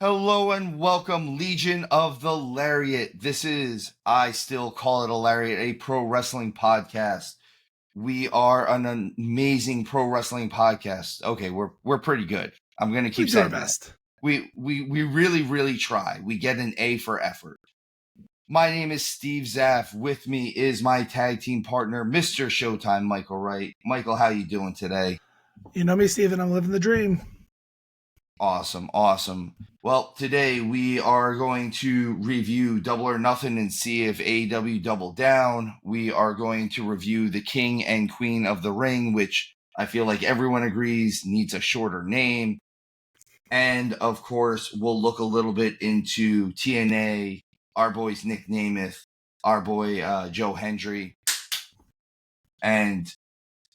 Hello and welcome, Legion of the Lariat. This is, I still call it a Lariat, a pro wrestling podcast. We are an amazing pro wrestling podcast. Okay, we're pretty good. I'm gonna keep saying that. We really try. We get an A for effort. My name is stevezapf. With me is my tag team partner, Mr. Showtime, Michael Wright. Michael, how you doing today? You know me, Steven. I'm living the dream. Awesome. Well, today we are going to review Double or Nothing and see if AEW doubled down. We are going to review the King and Queen of the Ring, which I feel like everyone agrees needs a shorter name. And of course, we'll look a little bit into TNA, our boys Nick Namath, our boy Joe Hendry, and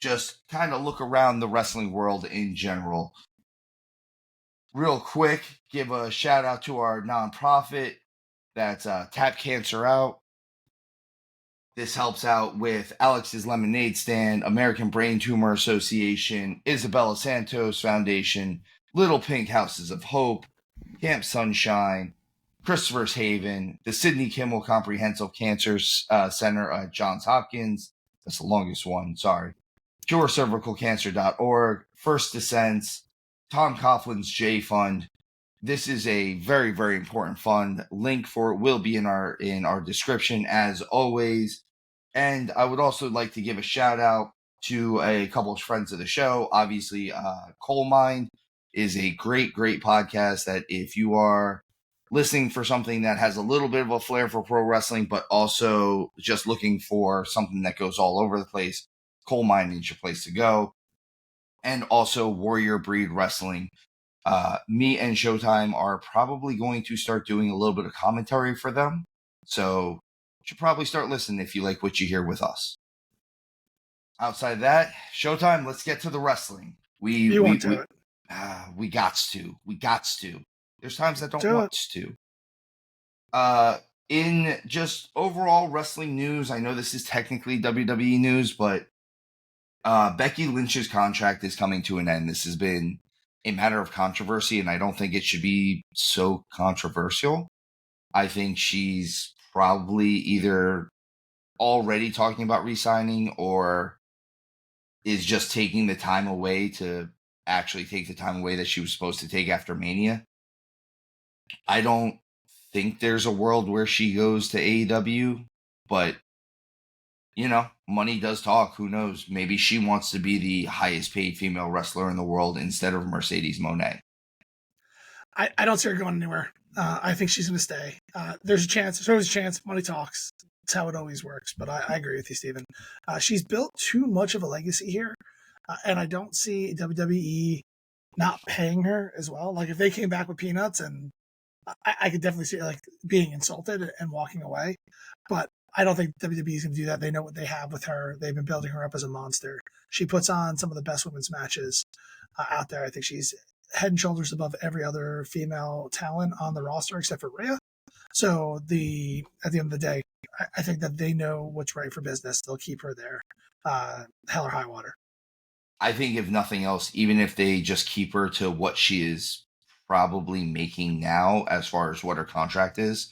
just kind of look around the wrestling world in general. Real quick, give a shout out to our nonprofit that's Tap Cancer Out. This helps out with Alex's Lemonade Stand, American Brain Tumor Association, Isabella Santos Foundation, Little Pink Houses of Hope, Camp Sunshine, Christopher's Haven, the Sidney Kimmel Comprehensive Cancer Center at Johns Hopkins. That's the longest one, sorry. CureCervicalCancer.org, First Descents, Tom Coughlin's J Fund. This is a very important fund. Link for it will be in our description as always. And I would also like to give a shout out to a couple of friends of the show. Obviously, Coal Mine is a great podcast that if you are listening for something that has a little bit of a flair for pro wrestling, but also just looking for something that goes all over the place, Coal Mine is your place to go. And also Warrior Breed Wrestling. Me and Showtime are probably going to start doing a little bit of commentary for them. So you should probably start listening if you like what you hear with us. Outside of that, Showtime, let's get to the wrestling. We gots to. There's times that don't want to. In just overall wrestling news, I know this is technically WWE news, but Becky Lynch's contract is coming to an end. This has been a matter of controversy, and I don't think it should be so controversial. I think she's probably either already talking about re-signing or is just taking the time away to actually take the time away that she was supposed to take after Mania. I don't think there's a world where she goes to AEW, but you know, money does talk. Who knows? Maybe she wants to be the highest paid female wrestler in the world instead of Mercedes Moné. I don't see her going anywhere. I think she's going to stay. There's a chance. There's always a chance. Money talks. That's how it always works. But I agree with you, Steven. She's built too much of a legacy here. And I don't see WWE not paying her as well. Like, if they came back with peanuts, and I could definitely see her, like, being insulted and walking away. But I don't think WWE is going to do that. They know what they have with her. They've been building her up as a monster. She puts on some of the best women's matches out there. I think she's head and shoulders above every other female talent on the roster except for Rhea. So at the end of the day, I think that they know what's right for business. They'll keep her there, hell or high water. I think if nothing else, even if they just keep her to what she is probably making now as far as what her contract is,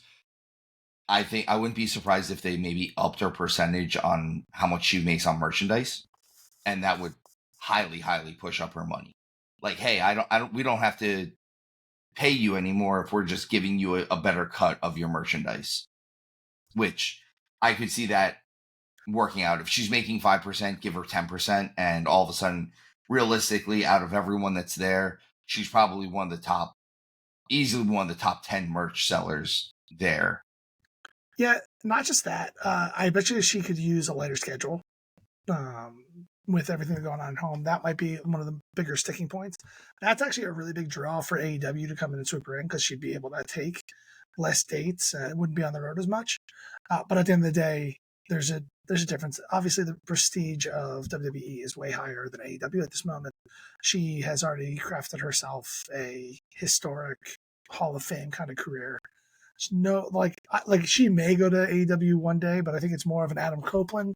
I think I wouldn't be surprised if they maybe upped her percentage on how much she makes on merchandise, and that would highly push up her money. Like, hey, we don't have to pay you anymore if we're just giving you a better cut of your merchandise. Which I could see that working out. If she's making 5%, give her 10%, and all of a sudden, realistically, out of everyone that's there, she's probably easily one of the top 10 merch sellers there. Yeah, not just that. I bet you she could use a lighter schedule with everything going on at home. That might be one of the bigger sticking points. That's actually a really big draw for AEW to come in and swoop her in, because she'd be able to take less dates. It wouldn't be on the road as much. But at the end of the day, there's a difference. Obviously, the prestige of WWE is way higher than AEW at this moment. She has already crafted herself a historic Hall of Fame kind of career. No, like she may go to AEW one day, but I think it's more of an Adam Copeland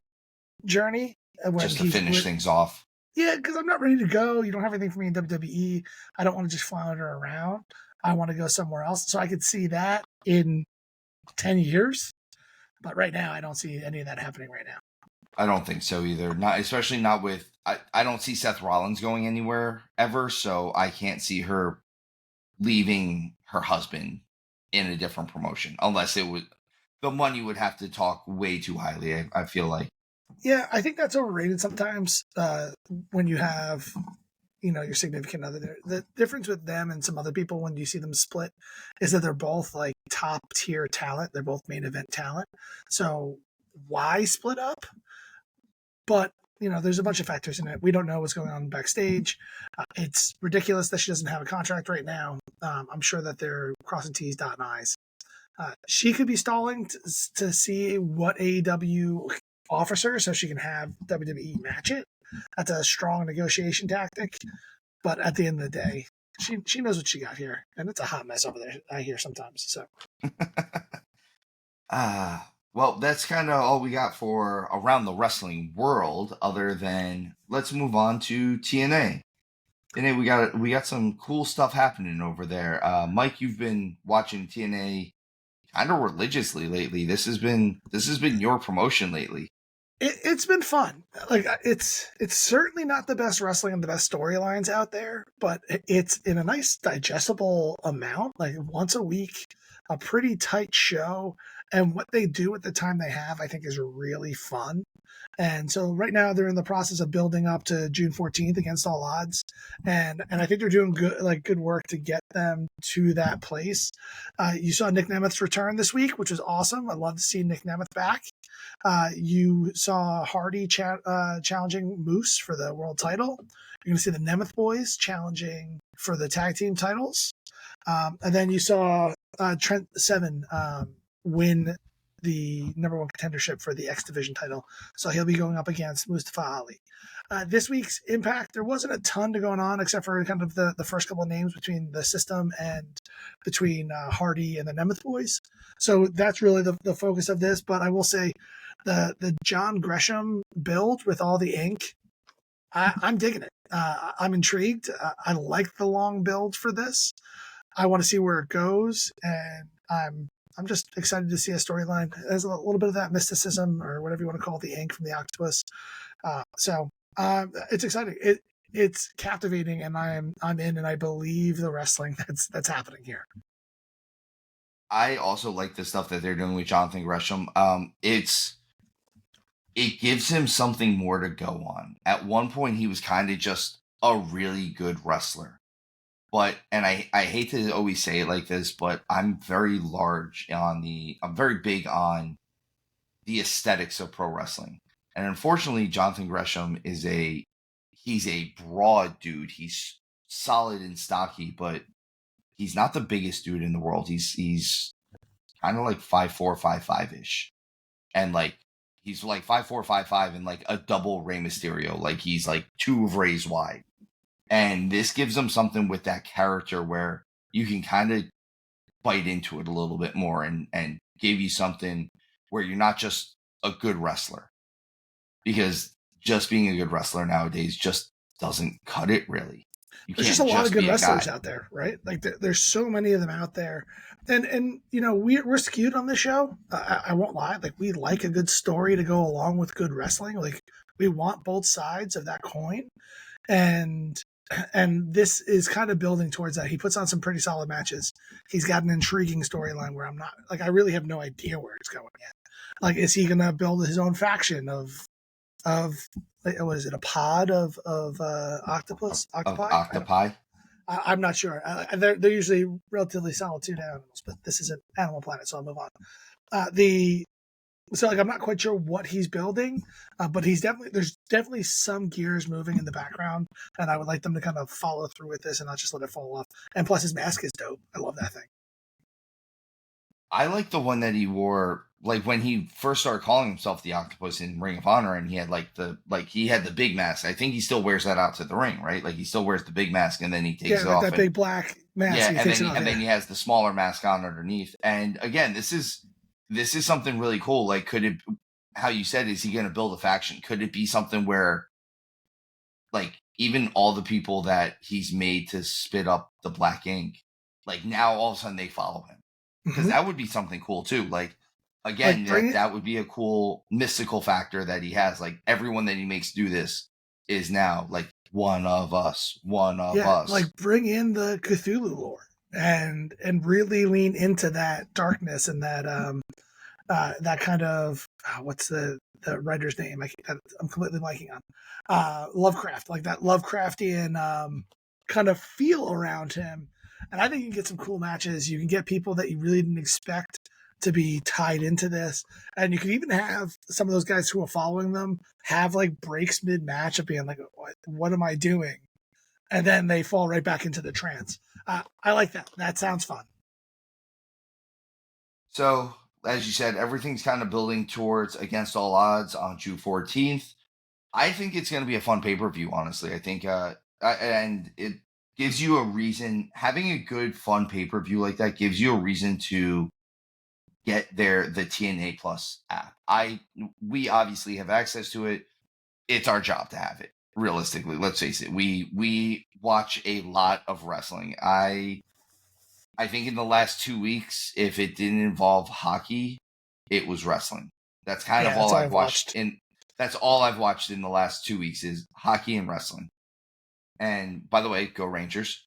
journey. Just to finish things off. Yeah, because I'm not ready to go. You don't have anything for me in WWE. I don't want to just flounder around. I want to go somewhere else. So I could see that in 10 years. But right now, I don't see any of that happening right now. I don't think so either. Not especially not with I don't see Seth Rollins going anywhere ever, so I can't see her leaving her husband in a different promotion unless it would the money would have to talk way too highly. I feel like. Yeah, I think that's overrated sometimes when you have your significant other there. The difference with them and some other people when you see them split is that they're both like top tier talent. They're both main event talent. So why split up? But there's a bunch of factors in it. We don't know what's going on backstage. It's ridiculous that she doesn't have a contract right now. I'm sure that they're crossing T's, dotting I's. She could be stalling to see what AEW offers her so she can have WWE match it. That's a strong negotiation tactic. But at the end of the day, she knows what she got here. And it's a hot mess over there, I hear sometimes. So Well, that's kind of all we got for around the wrestling world. Other than let's move on to TNA. TNA, we got some cool stuff happening over there. Mike, you've been watching TNA kind of religiously lately. This has been your promotion lately. It's been fun. Like it's certainly not the best wrestling and the best storylines out there, but it's in a nice digestible amount. Like once a week, a pretty tight show, and what they do at the time they have, I think, is really fun. And so right now they're in the process of building up to June 14th against all odds, and I think they're doing good work to get them to that place. You saw Nick Nemeth's return this week, which was awesome. I love to see Nick Nemeth back. You saw Hardy challenging Moose for the world title. You're going to see the Nemeth boys challenging for the tag team titles. And then you saw Trent Seven win the number one contendership for the X Division title. So he'll be going up against Mustafa Ali. This week's Impact, there wasn't a ton to going on except for kind of the first couple of names between the system and between Hardy and the Nemeth boys. So that's really the focus of this. But I will say the John Gresham build with all the ink, I'm digging it. I'm intrigued. I like the long build for this. I want to see where it goes, and I'm just excited to see a storyline. There's a little bit of that mysticism, or whatever you want to call it, the ink from the octopus. So it's exciting. It's captivating, and I'm in, and I believe the wrestling that's happening here. I also like the stuff that they're doing with Jonathan Gresham. It gives him something more to go on. At one point, he was kind of just a really good wrestler. But, and I hate to always say it like this, but I'm very I'm very big on the aesthetics of pro wrestling. And unfortunately, Jonathan Gresham he's a broad dude. He's solid and stocky, but he's not the biggest dude in the world. He's kind of like 5'4", 5'5" and like he's like 5'4", 5'5", and like a double Rey Mysterio. Like he's like 2 of Rey's wide, and this gives him something with that character where you can kind of bite into it a little bit more and give you something where you're not just a good wrestler, because just being a good wrestler nowadays just doesn't cut it really. There's just a lot of good wrestlers out there, right? Like there's so many of them out there, and we're skewed on this show. I won't lie. Like we like a good story to go along with good wrestling. Like we want both sides of that coin, and this is kind of building towards that. He puts on some pretty solid matches. He's got an intriguing storyline where I'm not like I really have no idea where it's going yet. Like is he gonna build his own faction of what is it, a pod of octopi? I'm not sure. They're usually relatively solitary animals, but this is an Animal Planet, so I'll move on. So I'm not quite sure what he's building, but there's definitely some gears moving in the background, and I would like them to kind of follow through with this and not just let it fall off. And plus, his mask is dope. I love that thing. I like the one that he wore, like when he first started calling himself the Octopus in Ring of Honor, and he had he had the big mask. I think he still wears that out to the ring, right? Like he still wears the big mask, and then he takes it off. That big black mask. Yeah, and then he has the smaller mask on underneath. And again, this is something really cool. Like, could it, how you said, is he going to build a faction? Could it be something where, like, even all the people that he's made to spit up the black ink, like now all of a sudden they follow him, because that would be something cool too. Like again, that would be a cool mystical factor that he has. Like everyone that he makes do this is now like one of us. Like bring in the Cthulhu lore and really lean into that darkness and that kind of what's the writer's name? I'm completely blanking on. Lovecraft, like that Lovecraftian kind of feel around him. And I think you can get some cool matches. You can get people that you really didn't expect to be tied into this. And you can even have some of those guys who are following them have like breaks mid match of being like, what am I doing? And then they fall right back into the trance. I like that. That sounds fun. So, as you said, everything's kind of building towards Against All Odds on June 14th. I think it's going to be a fun pay-per-view, honestly. I think, and it gives you a reason, having a good, fun pay-per-view like that gives you a reason to get the TNA Plus app. We obviously have access to it. It's our job to have it. Realistically, let's face it. We watch a lot of wrestling. I think in the last 2 weeks, if it didn't involve hockey, it was wrestling. That's kind of all I've watched. That's all I've watched in the last 2 weeks is hockey and wrestling. And by the way, go Rangers.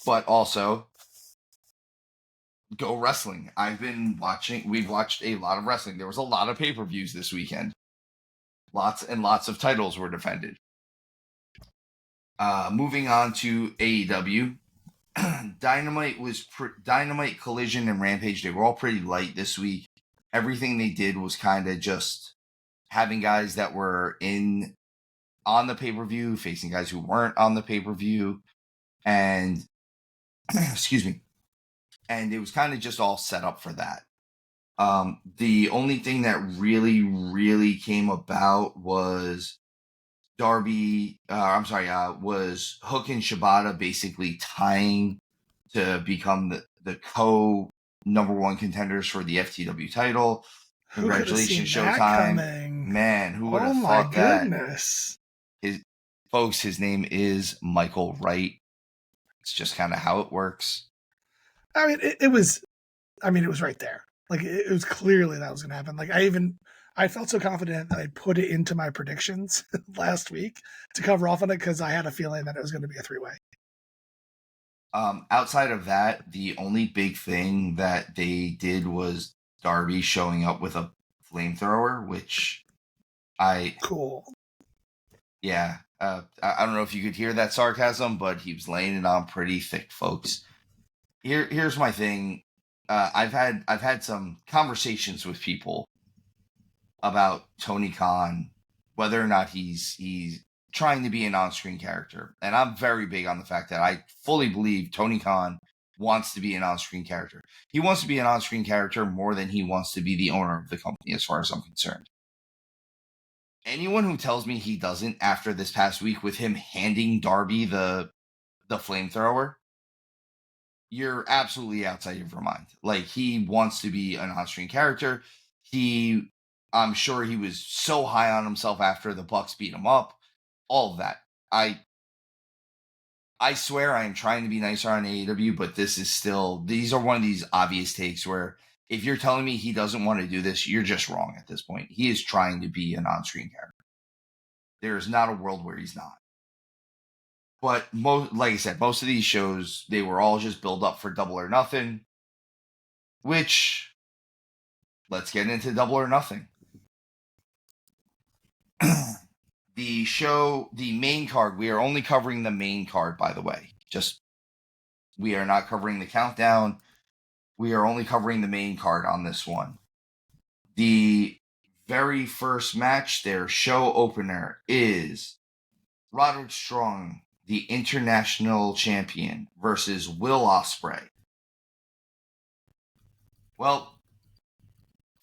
But also, go wrestling. We've watched a lot of wrestling. There was a lot of pay-per-views this weekend. Lots and lots of titles were defended. Moving on to AEW. Dynamite, Collision, and Rampage. They were all pretty light this week. Everything they did was kind of just having guys that were on the pay-per-view facing guys who weren't on the pay-per-view, and excuse me, and it was kind of just all set up for that. The only thing that really came about was was Hook and Shibata basically tying to become the number one contenders for the FTW title. Congratulations, Showtime. Man, who would have thought that? Oh my goodness. His name is Michael Wright. It's just kind of how it works. I mean, it was right there. Like it was clearly that was going to happen. Like I felt so confident that I put it into my predictions last week to cover off on it because I had a feeling that it was going to be a 3-way. Outside of that, the only big thing that they did was Darby showing up with a flamethrower, which cool. Yeah, I don't know if you could hear that sarcasm, but he was laying it on pretty thick, folks. Here's my thing. I've had some conversations with people about Tony Khan, whether or not he's trying to be an on-screen character. And I'm very big on the fact that I fully believe Tony Khan wants to be an on-screen character. He wants to be an on-screen character more than he wants to be the owner of the company, as far as I'm concerned. Anyone who tells me he doesn't after this past week with him handing Darby the flamethrower, you're absolutely outside of your mind. Like, he wants to be an on-screen character. I'm sure he was so high on himself after the Bucks beat him up. All of that. I swear I am trying to be nicer on AEW, but these are one of these obvious takes where if you're telling me he doesn't want to do this, you're just wrong at this point. He is trying to be an on-screen character. There is not a world where he's not. But like I said, most of these shows, they were all just build up for Double or Nothing, which, let's get into Double or Nothing. The main card, we are only covering the main card, by the way. We are not covering the countdown. We are only covering the main card on this one. The very first match, their show opener, is Roderick Strong, the international champion, versus Will Ospreay. Well,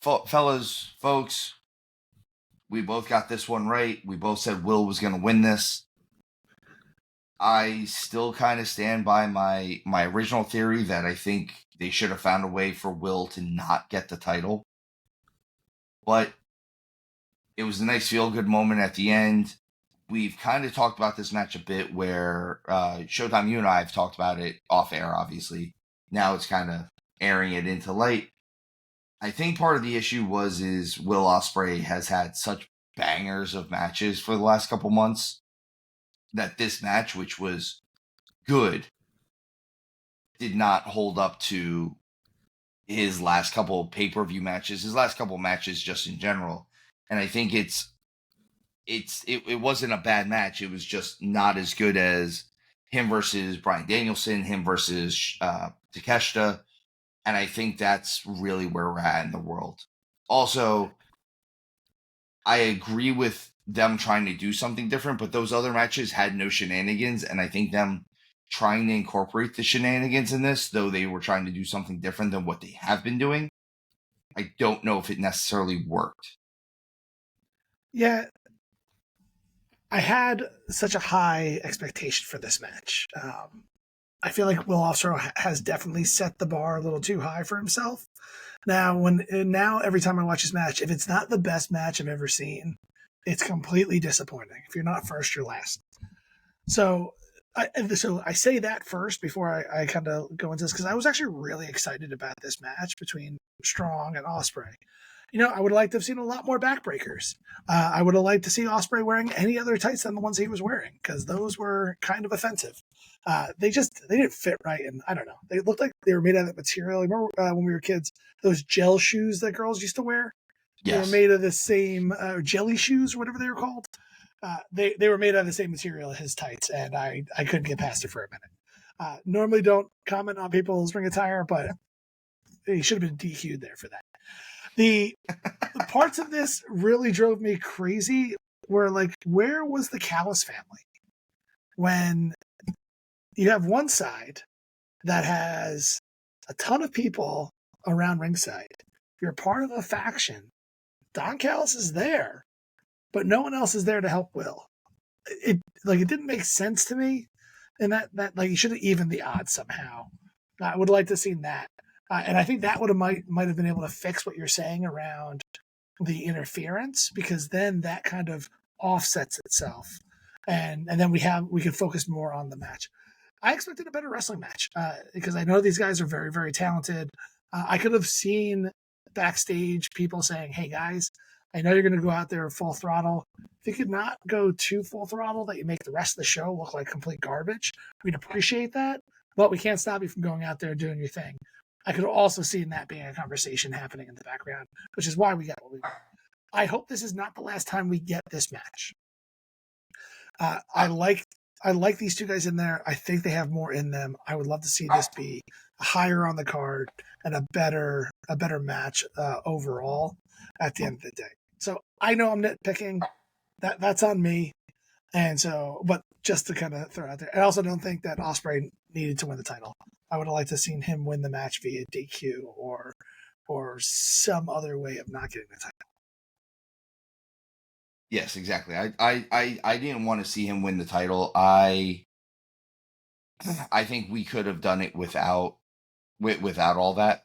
folks, we both got this one right. We both said Will was going to win this. I still kind of stand by my original theory that I think they should have found a way for Will to not get the title. But it was a nice feel-good moment at the end. We've kind of talked about this match a bit where Showtime, you and I have talked about it off air, obviously. now it's kind of airing it into light. I think part of the issue is Will Ospreay has had such bangers of matches for the last couple months that this match, which was good, did not hold up to his last couple pay-per-view matches, his last couple matches just in general. And I think it wasn't a bad match. It was just not as good as him versus Bryan Danielson, him versus Takeshita. And I think that's really where we're at in the world. Also, I agree with them trying to do something different, but those other matches had no shenanigans. And I think them trying to incorporate the shenanigans in this, though they were trying to do something different than what they have been doing, I don't know if it necessarily worked. Yeah, I had such a high expectation for this match. I feel like Will Ospreay has definitely set the bar a little too high for himself. Now, every time I watch this match, if it's not the best match I've ever seen, it's completely disappointing. If you're not first, you're last. So I say that first before I kind of go into this, because I was actually really excited about this match between Strong and Ospreay. I would like to have seen a lot more backbreakers. I would have liked to see Ospreay wearing any other tights than the ones he was wearing, because those were kind of offensive. They didn't fit right, and I don't know. They looked like they were made out of that material. Remember when we were kids, those gel shoes that girls used to wear? Yes. They were made of the same jelly shoes, or whatever they were called. They were made out of the same material as his tights, and I couldn't get past it for a minute. Normally don't comment on people's ring attire, but he should have been DQ'd there for that. The parts of this really drove me crazy were like, where was the Callis family? When you have one side that has a ton of people around ringside, you're part of a faction. Don Callis is there, but no one else is there to help Will. It didn't make sense to me, and that you should have evened the odds somehow. I would like to have seen that. And I think that might have been able to fix what you're saying around the interference, because then that kind of offsets itself, and then we can focus more on the match. I expected a better wrestling match because I know these guys are very, very talented. I could have seen backstage people saying, "Hey guys, I know you're going to go out there full throttle. If you could not go too full throttle, that you make the rest of the show look like complete garbage, we'd appreciate that. But we can't stop you from going out there and doing your thing." I could have also seen that being a conversation happening in the background, which is why we got what we got. I hope this is not the last time we get this match. I like these two guys in there. I think they have more in them. I would love to see this be higher on the card and a better match overall at the end of the day. So I know I'm nitpicking. That's on me. And so, but just to kind of throw it out there, I also don't think that Ospreay needed to win the title. I would have liked to have seen him win the match via DQ or some other way of not getting the title. Yes, exactly. I didn't want to see him win the title. I think we could have done it without all that.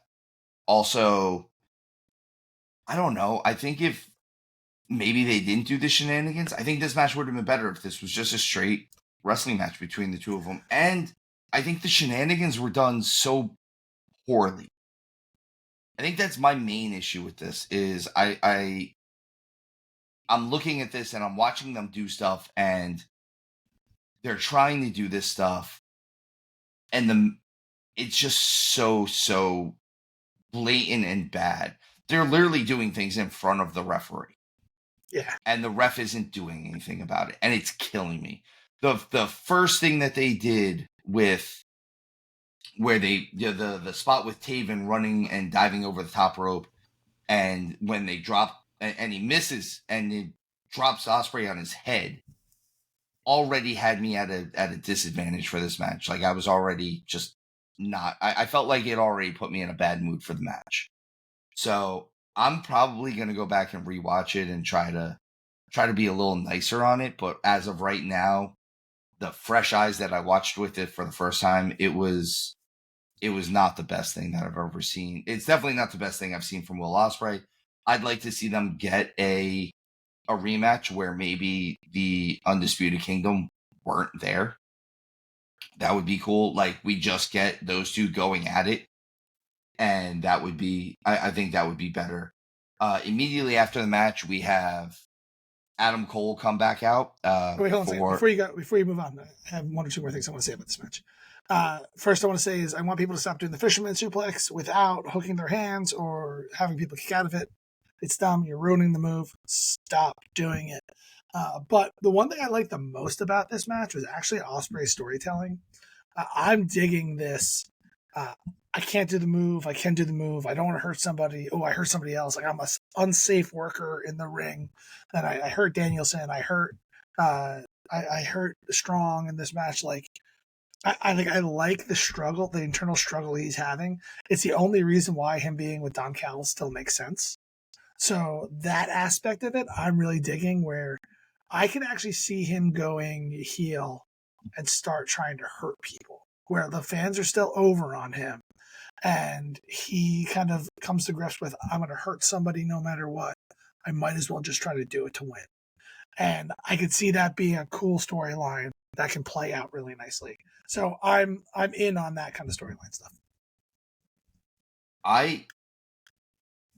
Also, I don't know. I think if maybe they didn't do the shenanigans, I think this match would have been better if this was just a straight wrestling match between the two of them. And I think the shenanigans were done so poorly. I think that's my main issue with this is I'm looking at this and I'm watching them do stuff, and they're trying to do this stuff, and it's just so blatant and bad. They're literally doing things in front of the referee. Yeah. And the ref isn't doing anything about it, and it's killing me. The first thing that they did with where they the spot with Taven running and diving over the top rope, and when they drop and he misses and it drops Ospreay on his head, already had me at a disadvantage for this match. Like I was already just not. I felt like it already put me in a bad mood for the match. So I'm probably gonna go back and rewatch it and try to be a little nicer on it. But as of right now, the fresh eyes that I watched with it for the first time, it was not the best thing that I've ever seen. It's definitely not the best thing I've seen from Will Ospreay. I'd like to see them get a rematch where maybe the Undisputed Kingdom weren't there. That would be cool. Like, we just get those two going at it, and that would be, I think that would be better. Immediately after the match, we have Adam Cole come back out. Wait, hold on a second. Before you move on, I have one or two more things I want to say about this match. First, I want to say is I want people to stop doing the fisherman suplex without hooking their hands or having people kick out of it. It's dumb. You're ruining the move. Stop doing it. But the one thing I liked the most about this match was actually Ospreay's storytelling. I'm digging this. I can't do the move. I can do the move. I don't want to hurt somebody. Oh, I hurt somebody else. Like, I'm an unsafe worker in the ring. And I hurt Danielson. I hurt Strong in this match. Like, I think I like the struggle, the internal struggle he's having. It's the only reason why him being with Don Callis still makes sense. So that aspect of it, I'm really digging, where I can actually see him going heel and start trying to hurt people, where the fans are still over on him. And he kind of comes to grips with, I'm going to hurt somebody no matter what. I might as well just try to do it to win. And I could see that being a cool storyline that can play out really nicely. So I'm in on that kind of storyline stuff.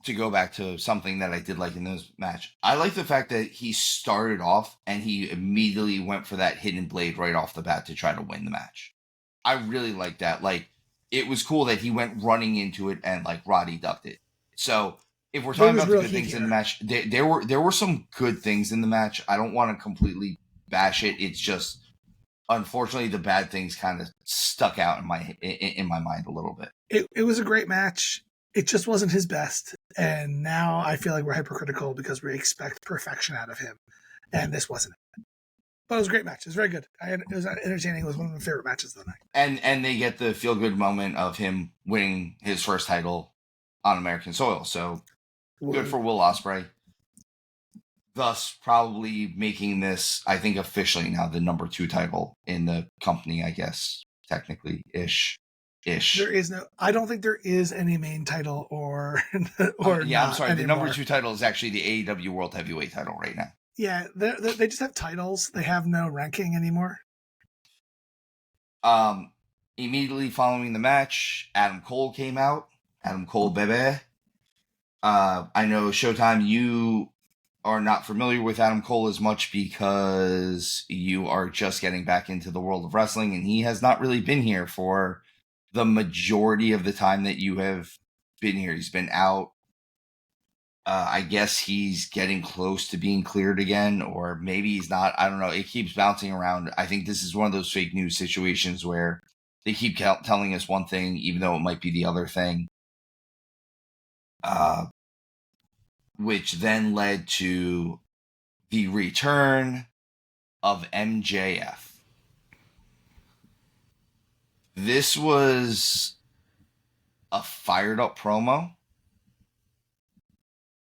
To go back to something that I did like in this match, I like the fact that he started off and he immediately went for that hidden blade right off the bat to try to win the match. I really like that. Like, it was cool that he went running into it and like Roddy ducked it. So if we're talking about the good things in the match, there were some good things in the match. I don't want to completely bash it. It's just, unfortunately, the bad things kind of stuck out in my mind a little bit. It was a great match. It just wasn't his best. And now I feel like we're hypercritical because we expect perfection out of him. And this wasn't it. But it was a great match. It was very good. It was entertaining. It was one of my favorite matches of the night. And they get the feel-good moment of him winning his first title on American soil. So good for Will Ospreay. Thus, probably making this, I think, officially now the number 2 title in the company, I guess, technically, ish. There is no, I don't think there is any main title or yeah, I'm sorry. Anymore. The number 2 title is actually the AEW World Heavyweight title right now. Yeah, they just have titles. They have no ranking anymore. Immediately following the match, Adam Cole came out. Adam Cole, bebe. I know, Showtime, you are not familiar with Adam Cole as much because you are just getting back into the world of wrestling, and he has not really been here for the majority of the time that you have been here. He's been out. I guess he's getting close to being cleared again, or maybe he's not. I don't know. It keeps bouncing around. I think this is one of those fake news situations where they keep telling us one thing, even though it might be the other thing. Which then led to the return of MJF. This was a fired up promo.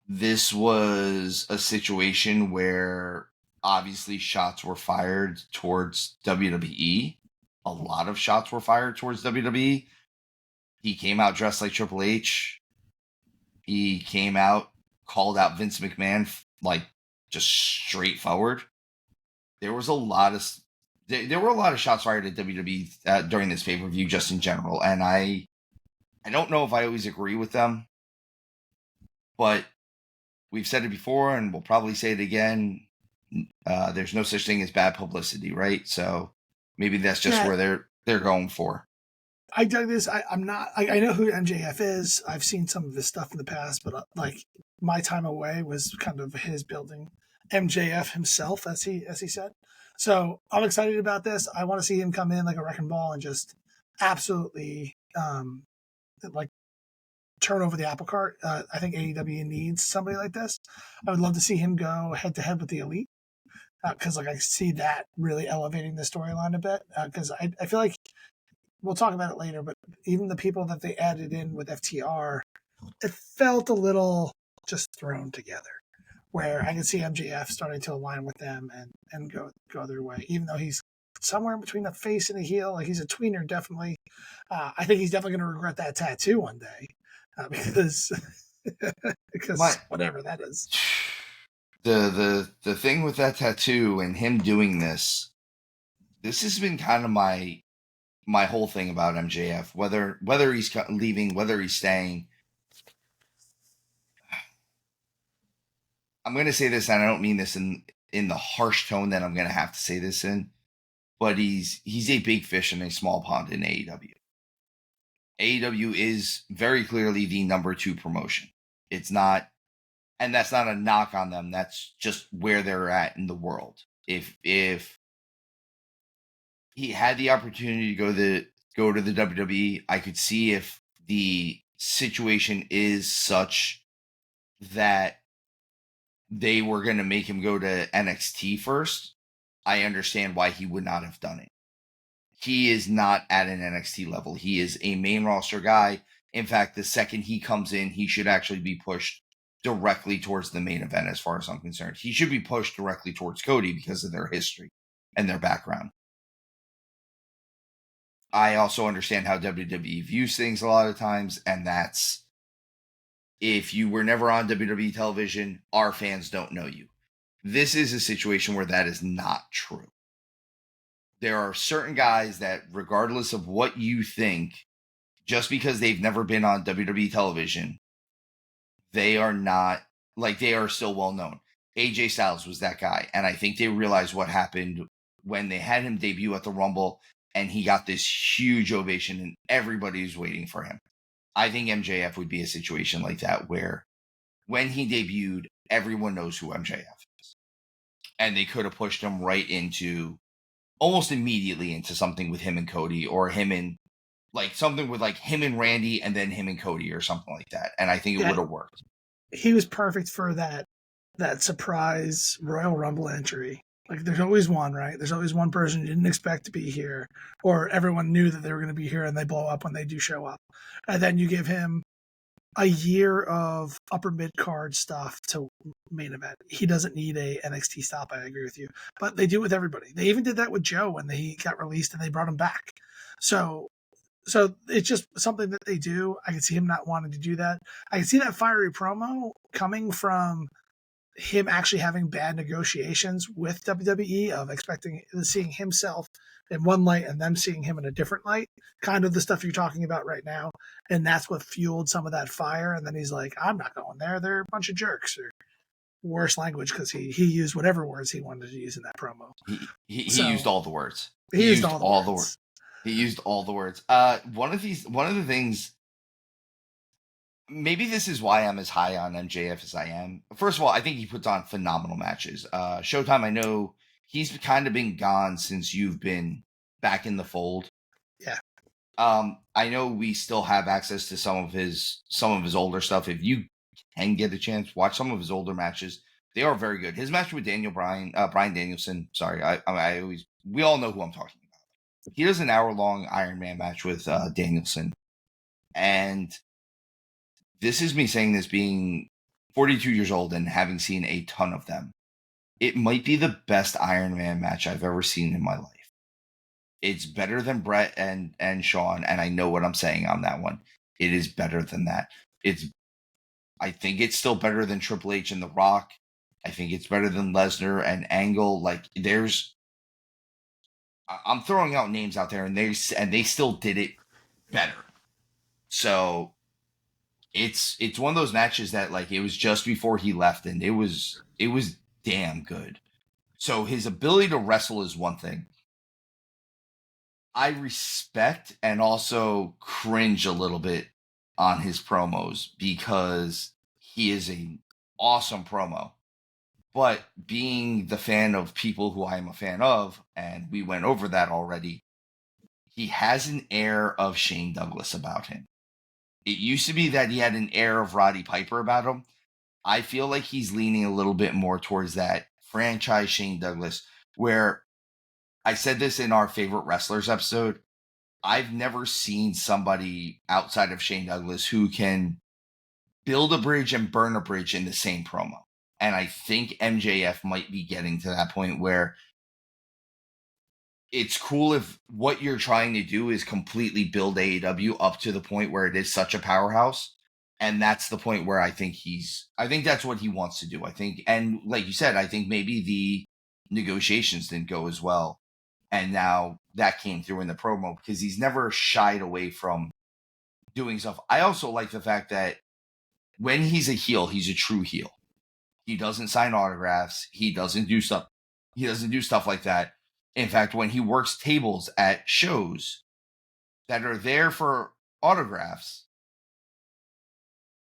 This was a situation where obviously shots were fired towards WWE. A lot of shots were fired towards WWE. He came out dressed like Triple H. He came out, called out Vince McMahon, like, just straightforward. There were a lot of shots fired at WWE during this pay-per-view, just in general, and I don't know if I always agree with them, but we've said it before, and we'll probably say it again. There's no such thing as bad publicity, right? So maybe that's just where they're going for. I dug this. I know who MJF is. I've seen some of his stuff in the past, but like, my time away was kind of his building MJF himself, as he said. So I'm excited about this. I want to see him come in like a wrecking ball and just absolutely like turn over the apple cart. I think AEW needs somebody like this. I would love to see him go head to head with the Elite, because like I see that really elevating the storyline a bit. Because I feel like, we'll talk about it later, but even the people that they added in with FTR, it felt a little just thrown together, where I can see MJF starting to align with them and go their way, even though he's somewhere between a face and a heel. Like, he's a tweener, definitely. I think he's definitely going to regret that tattoo one day, because whatever that is. The thing with that tattoo and him doing this has been kind of my my whole thing about MJF, whether he's leaving, whether he's staying. I'm going to say this, and I don't mean this in the harsh tone that I'm going to have to say this in, but he's a big fish in a small pond in AEW. AEW is very clearly the number 2 promotion. It's not, and that's not a knock on them. That's just where they're at in the world. If he had the opportunity to go to the WWE, I could see if the situation is such that they were going to make him go to NXT first. I understand why he would not have done it. He is not at an NXT level. He is a main roster guy. In fact, the second he comes in, he should actually be pushed directly towards the main event as far as I'm concerned. He should be pushed directly towards Cody because of their history and their background. I also understand how WWE views things a lot of times, and that's, if you were never on WWE television, our fans don't know you. This is a situation where that is not true. There are certain guys that, regardless of what you think, just because they've never been on WWE television, they are not, like, they are still well known. AJ Styles was that guy, and I think they realized what happened when they had him debut at the Rumble, and he got this huge ovation, and everybody's waiting for him. I think MJF would be a situation like that, where when he debuted, everyone knows who MJF is. And they could have pushed him right into, almost immediately into something with him and Cody, or him and, like, something with, like, him and Randy, and then him and Cody, or something like that. And I think it would have worked. He was perfect for that surprise Royal Rumble entry. Like, there's always one, right? There's always one person you didn't expect to be here, or everyone knew that they were going to be here and they blow up when they do show up. And then you give him a year of upper mid-card stuff to main event. He doesn't need a NXT stop, I agree with you. But they do it with everybody. They even did that with Joe when he got released and they brought him back. So it's just something that they do. I can see him not wanting to do that. I can see that fiery promo coming from him actually having bad negotiations with WWE, of seeing himself in one light and them seeing him in a different light, kind of the stuff you're talking about right now. And that's what fueled some of that fire. And then he's like, I'm not going there. They're a bunch of jerks, or worse language, because he used whatever words he wanted to use in that promo. He used all the words. He used all the words. He used all the words. One of the things, maybe this is why I'm as high on MJF as I am. First of all, I think he puts on phenomenal matches. Showtime, I know he's kind of been gone since you've been back in the fold. Yeah. I know we still have access to some of his older stuff. If you can get a chance, watch some of his older matches. They are very good. His match with Brian Danielson. Sorry, we all know who I'm talking about. He does an hour-long Iron Man match with Danielson, and this is me saying this being 42 years old and having seen a ton of them. It might be the best Iron Man match I've ever seen in my life. It's better than Brett and Shawn, and I know what I'm saying on that one. It is better than that. I think it's still better than Triple H and The Rock. I think it's better than Lesnar and Angle. Like, I'm throwing out names out there, and they still did it better. So it's one of those matches that, like, it was just before he left, and it was damn good. So his ability to wrestle is one thing. I respect and also cringe a little bit on his promos, because he is an awesome promo. But being the fan of people who I am a fan of, and we went over that already, he has an air of Shane Douglas about him. It used to be that he had an air of Roddy Piper about him. I feel like he's leaning a little bit more towards that franchise Shane Douglas, where I said this in our favorite wrestlers episode. I've never seen somebody outside of Shane Douglas who can build a bridge and burn a bridge in the same promo. And I think MJF might be getting to that point where it's cool if what you're trying to do is completely build AEW up to the point where it is such a powerhouse. And that's the point where I think that's what he wants to do. I think, and like you said, I think maybe the negotiations didn't go as well. And now that came through in the promo because he's never shied away from doing stuff. I also like the fact that when he's a heel, he's a true heel. He doesn't sign autographs. He doesn't do stuff. He doesn't do stuff like that. In fact, when he works tables at shows that are there for autographs,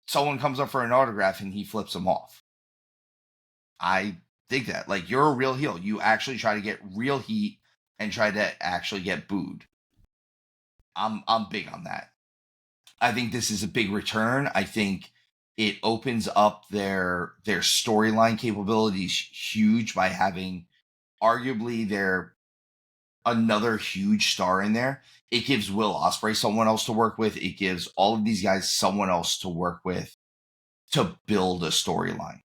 someone comes up for an autograph and he flips them off. I dig that. Like, you're a real heel. You actually try to get real heat and try to actually get booed. I'm big on that. I think this is a big return. I think it opens up their storyline capabilities huge by having arguably their another huge star in there. It gives Will Ospreay someone else to work with. It gives all of these guys someone else to work with to build a storyline.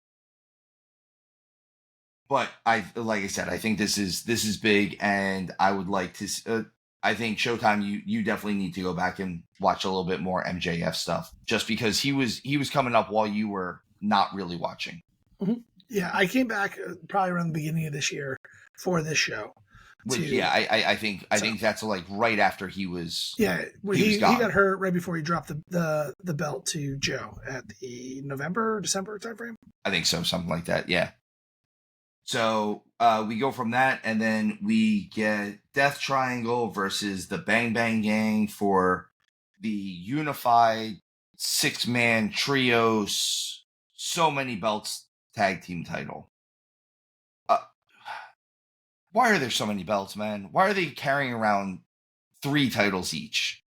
But like I said, I think this is big, and I would like to. I think Showtime, you definitely need to go back and watch a little bit more MJF stuff, just because he was coming up while you were not really watching. Mm-hmm. Yeah, I came back probably around the beginning of this year for this show. I think that's like right after he was. Yeah, he got hurt right before he dropped the belt to Joe at the December timeframe. I think so, something like that. Yeah. So we go from that, and then we get Death Triangle versus the Bang Bang Gang for the unified 6-man trios, so many belts tag team title. Why are there so many belts, man? Why are they carrying around 3 titles each?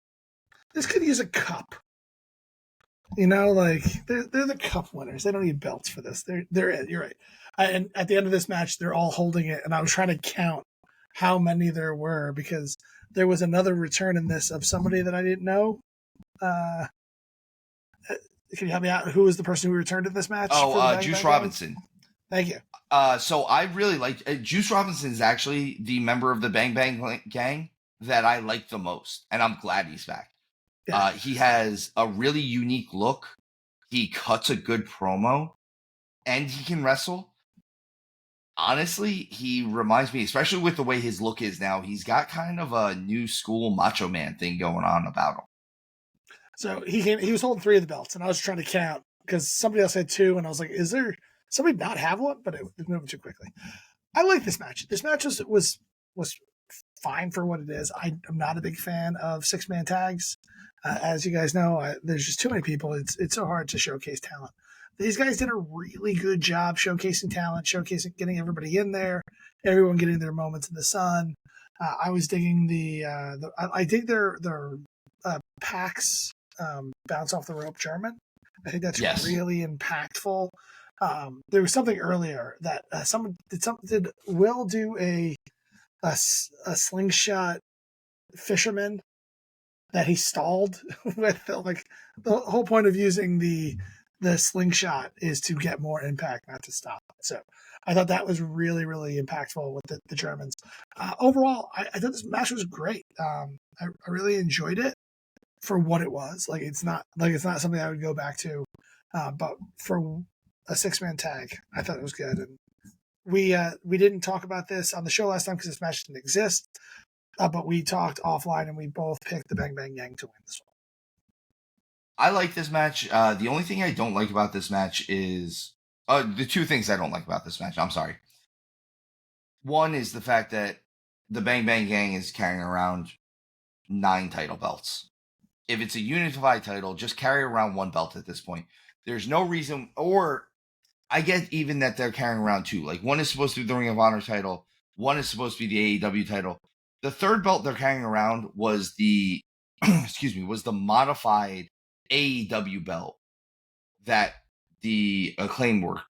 This could use a cup. You know, like they're the cup winners. They don't need belts for this. They're you're right. And at the end of this match, they're all holding it, and I was trying to count how many there were because there was another return in this of somebody that I didn't know. Can you help me out? Who was the person who returned in this match? Juice Robinson. Thank you. So I really like Juice Robinson is actually the member of the Bang Bang Gang that I like the most, and I'm glad he's back. Yeah. He has a really unique look. He cuts a good promo, and he can wrestle. Honestly, he reminds me, especially with the way his look is now, he's got kind of a new school Macho Man thing going on about him. So he was holding 3 of the belts, and I was trying to count because somebody else had 2, and I was like, is there somebody not have one? But it was moving too quickly. I like this match. This match was fine for what it is. I'm not a big fan of 6-man tags. As you guys know, there's just too many people. It's so hard to showcase talent. These guys did a really good job showcasing talent, getting everybody in there, everyone getting their moments in the sun. I was digging I dig their Pax bounce off the rope German. I think that's really impactful. There was something earlier that did Will do a slingshot fisherman that he stalled with. Like the whole point of using the slingshot is to get more impact, not to stop it. So I thought that was really, really impactful with the Germans. Overall, I thought this match was great. I really enjoyed it for what it was. Like it's not something I would go back to, but for a 6-man tag, I thought it was good. And we didn't talk about this on the show last time because this match didn't exist, but we talked offline and we both picked the Bang Bang Gang to win this one. I like this match. The only thing I don't like about this match is the 2 things I don't like about this match. I'm sorry. One is the fact that the Bang Bang Gang is carrying around 9 title belts. If it's a unified title, just carry around 1 belt at this point. There's no reason, or I get even that they're carrying around 2. Like 1 is supposed to be the Ring of Honor title. 1 is supposed to be the AEW title. The 3rd belt they're carrying around was the modified AEW belt that the Acclaim were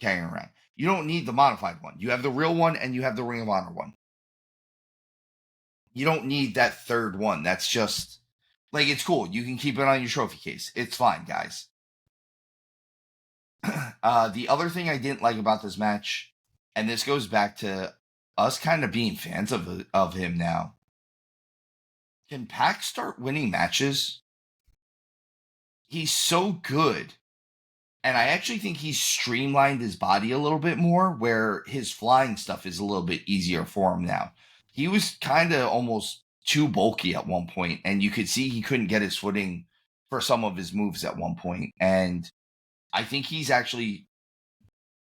carrying around. You don't need the modified one. You have the real one and you have the Ring of Honor one. You don't need that 3rd one. That's just like, it's cool. You can keep it on your trophy case. It's fine, guys. The other thing I didn't like about this match, and this goes back to us kind of being fans of him now. Can Pac start winning matches? He's so good. And I actually think he's streamlined his body a little bit more, where his flying stuff is a little bit easier for him now. he was kind of almost too bulky at one point, and you could see he couldn't get his footing for some of his moves at one point. And I think he's actually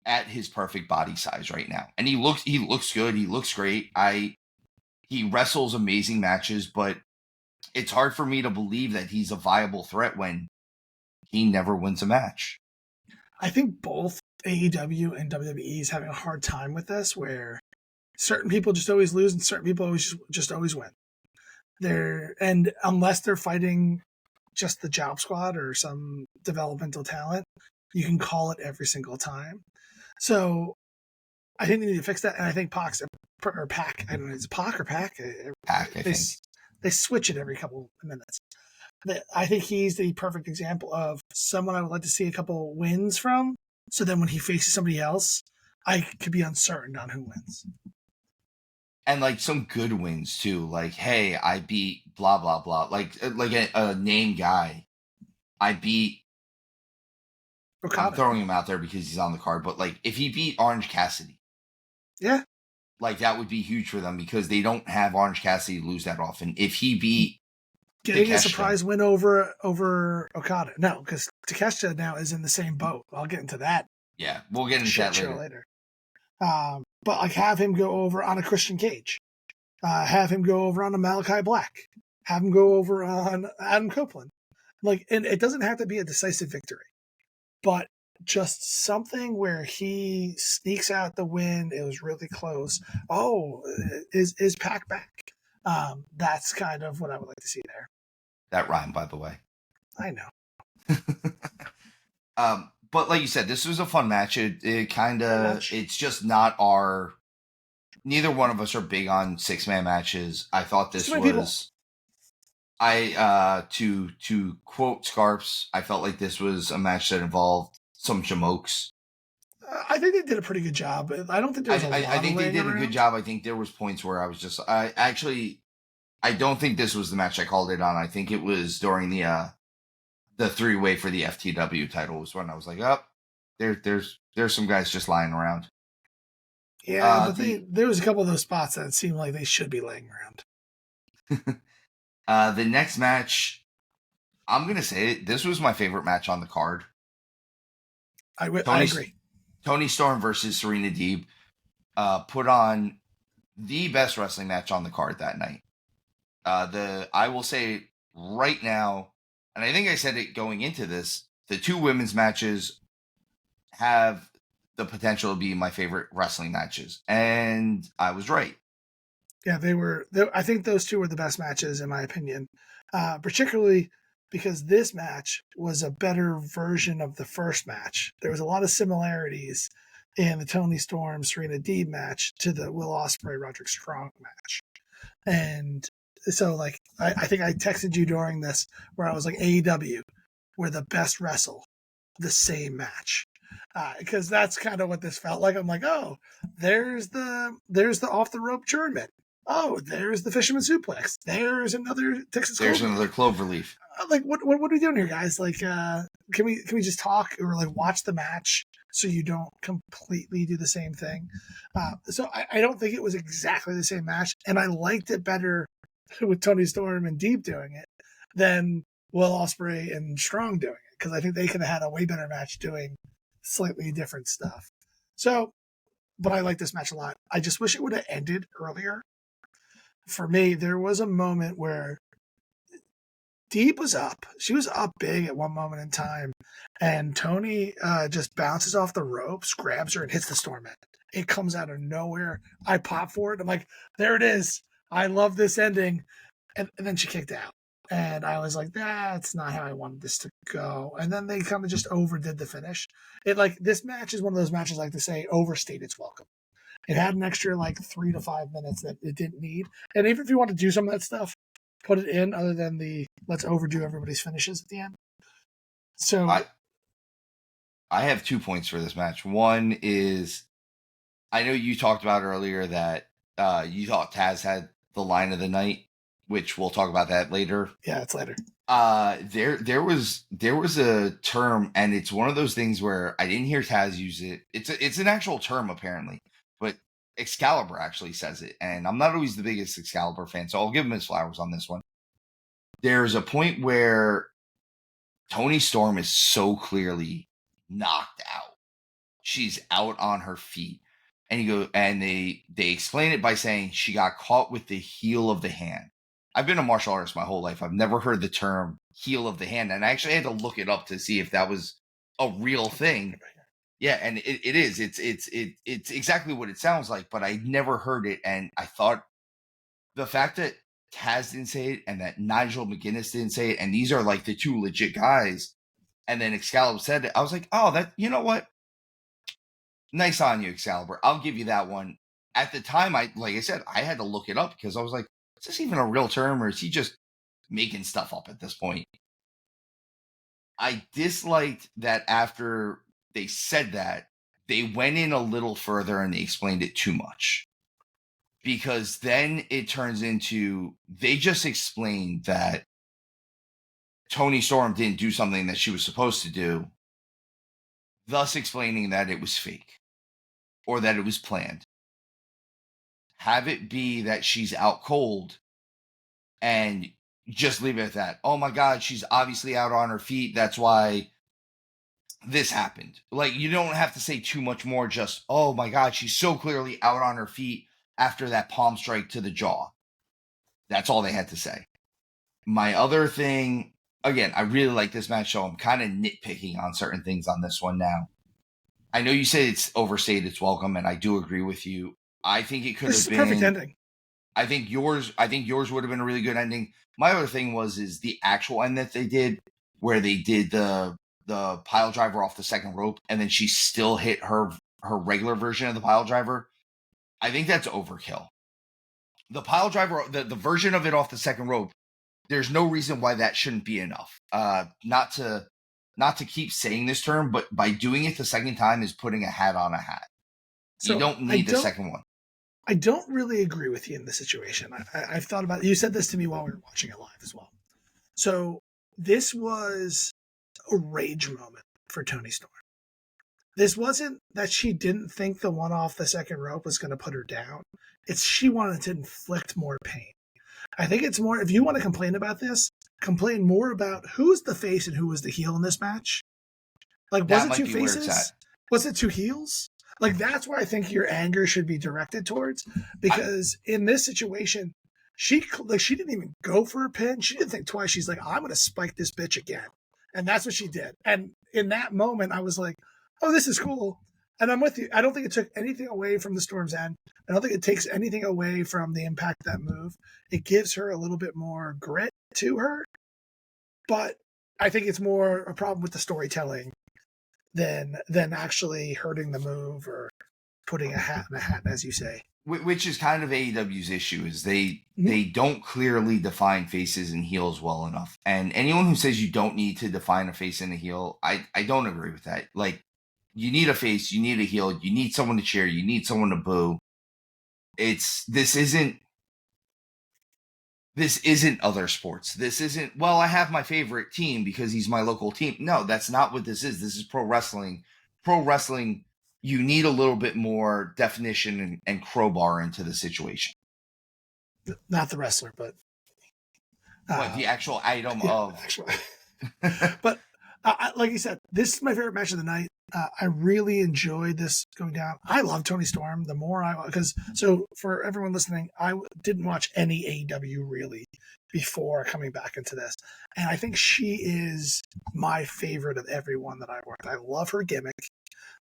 at his perfect body size right now, and he looks good. He looks great. He wrestles amazing matches, but it's hard for me to believe that he's a viable threat when he never wins a match. I think both AEW and WWE is having a hard time with this, where certain people just always lose and certain people always win. And unless they're fighting just the job squad or some developmental talent, you can call it every single time. So I think they need to fix that, and I think Pac, I don't know, is it Pac or Pac? Pac, I think. They switch it every couple of minutes. I think he's the perfect example of someone I would like to see a couple wins from. So then when he faces somebody else, I could be uncertain on who wins. And like some good wins too. Like, hey, I beat blah blah blah. Like a name guy. I beat Okada. I'm throwing him out there because he's on the card, but like if he beat Orange Cassidy. Yeah. Like that would be huge for them because they don't have Orange Cassidy lose that often. If he beat getting a surprise win over Okada. No, because Takeshita now is in the same boat. I'll get into that. Yeah, we'll get into that later. But like have him go over on a Christian Cage. Have him go over on a Malachi Black. Have him go over on Adam Copeland. Like, and it doesn't have to be a decisive victory, but just something where he sneaks out the win. It was really close. Oh, is Pac back? That's kind of what I would like to see there. That rhymed, by the way. I know. But like you said, this was a fun match. It kind of, it's just not our, neither one of us are big on 6-man matches. I thought this was, to quote Scarps, I felt like this was a match that involved some jamokes. I think they did a pretty good job. I don't think there was a lot I think they did around. a good job. I think there was points where I was just, I don't think this was the match I called it on. I think it was during the 3-way for the FTW title was when I was like, oh, there's some guys just lying around. Yeah, but there was a couple of those spots that seemed like they should be laying around. The next match, I'm going to say it, this was my favorite match on the card. I agree. Toni Storm versus Serena Deeb put on the best wrestling match on the card that night. I will say right now, and I think I said it going into this, the 2 women's matches have the potential to be my favorite wrestling matches. And I was right. Yeah, I think those 2 were the best matches in my opinion, particularly because this match was a better version of the first match. There was a lot of similarities in the Toni Storm, Serena Deeb match to the Will Ospreay, Roderick Strong match. And so, like, I think I texted you during this where I was like, AEW, were the best wrestle the same match. Because that's kind of what this felt like. I'm like, oh, there's the off the rope German. Oh, there's the fisherman suplex. There's another Texas. There's another cloverleaf. Like, what are we doing here, guys? Like, can we just talk or like watch the match so you don't completely do the same thing? So I don't think it was exactly the same match, and I liked it better with Toni Storm and Deeb doing it than Will Ospreay and Strong doing it, because I think they could have had a way better match doing slightly different stuff. So, but I like this match a lot. I just wish it would have ended earlier. For me, there was a moment where Deeb was up. She was up big at one moment in time, and Toni just bounces off the ropes, grabs her, and hits the Storm End. It comes out of nowhere. I pop for it. I'm like, there it is. I love this ending. And then she kicked out. And I was like, that's not how I wanted this to go. And then they kind of just overdid the finish. This match is one of those matches, like to say, overstayed its welcome. It had an extra 3 to 5 minutes that it didn't need. And even if you want to do some of that stuff, put it in other than the let's overdo everybody's finishes at the end. So I have 2 points for this match. One is, I know you talked about earlier that you thought Taz had the line of the night, which we'll talk about that later. Yeah, it's later. There was a term, and it's one of those things where I didn't hear Taz use it. It's an actual term apparently, but Excalibur actually says it, and I'm not always the biggest Excalibur fan, so I'll give him his flowers on this one. There's a point where Toni Storm is so clearly knocked out. She's out on her feet. And they explain it by saying she got caught with the heel of the hand. I've been a martial artist my whole life. I've never heard the term heel of the hand, and I actually had to look it up to see if that was a real thing. Yeah, and it is. It's exactly what it sounds like, but I never heard it, and I thought the fact that Taz didn't say it and that Nigel McGuinness didn't say it, and these are like the two legit guys, and then Excalibur said it, I was like, oh, that, you know what? Nice on you, Excalibur. I'll give you that one. At the time, like I said, I had to look it up because I was like, is this even a real term, or is he just making stuff up at this point? I disliked that after they said that, they went in a little further and they explained it too much. Because then it turns into, they just explained that Toni Storm didn't do something that she was supposed to do, thus explaining that it was fake or that it was planned. Have it be that she's out cold and just leave it at that. Oh my God, she's obviously out on her feet. That's why this happened. Like, you don't have to say too much more. Just, oh my God, she's so clearly out on her feet after that palm strike to the jaw. That's all they had to say. My other thing, again, I really like this match, so I'm kind of nitpicking on certain things on this one now. I know you say it's overstayed its welcome, and I do agree with you. I think it could have been a perfect ending. I think yours would have been a really good ending. My other thing is the actual end that they did, where they did the pile driver off the second rope, and then she still hit her regular version of the pile driver. I think that's overkill. The pile driver, the version of it off the second rope, there's no reason why that shouldn't be enough. Not to keep saying this term, but by doing it the second time is putting a hat on a hat. So you don't need the second one. I don't really agree with you in this situation. I've thought about it. You said this to me while we were watching it live as well. So this was a rage moment for Toni Storm. This wasn't that she didn't think the one off the second rope was going to put her down. It's she wanted to inflict more pain. I think it's more, if you want to complain about this, complain more about who's the face and who was the heel in this match. Like, was it two faces? Was it two heels? Like, that's where I think your anger should be directed towards, because in this situation, she didn't even go for a pin. She didn't think twice. She's like, I'm going to spike this bitch again. And that's what she did. And in that moment, I was like, oh, this is cool. And I'm with you. I don't think it took anything away from the Storm's end. I don't think it takes anything away from the impact of that move. It gives her a little bit more grit to her. But I think it's more a problem with the storytelling than actually hurting the move or putting a hat in a hat, as you say. Which is kind of AEW's issue, is they don't clearly define faces and heels well enough. And anyone who says you don't need to define a face and a heel, I don't agree with that. Like, you need a face, you need a heel, you need someone to cheer, you need someone to boo. This isn't other sports. This isn't, well, I have my favorite team because he's my local team. No, that's not what this is. This is pro wrestling. Pro wrestling, you need a little bit more definition and crowbar into the situation. Not the wrestler, but the actual item of. But like you said, this is my favorite match of the night. I really enjoyed this going down. I love Toni Storm. The more so for everyone listening, I didn't watch any AEW really before coming back into this. And I think she is my favorite of everyone that I've worked. I love her gimmick.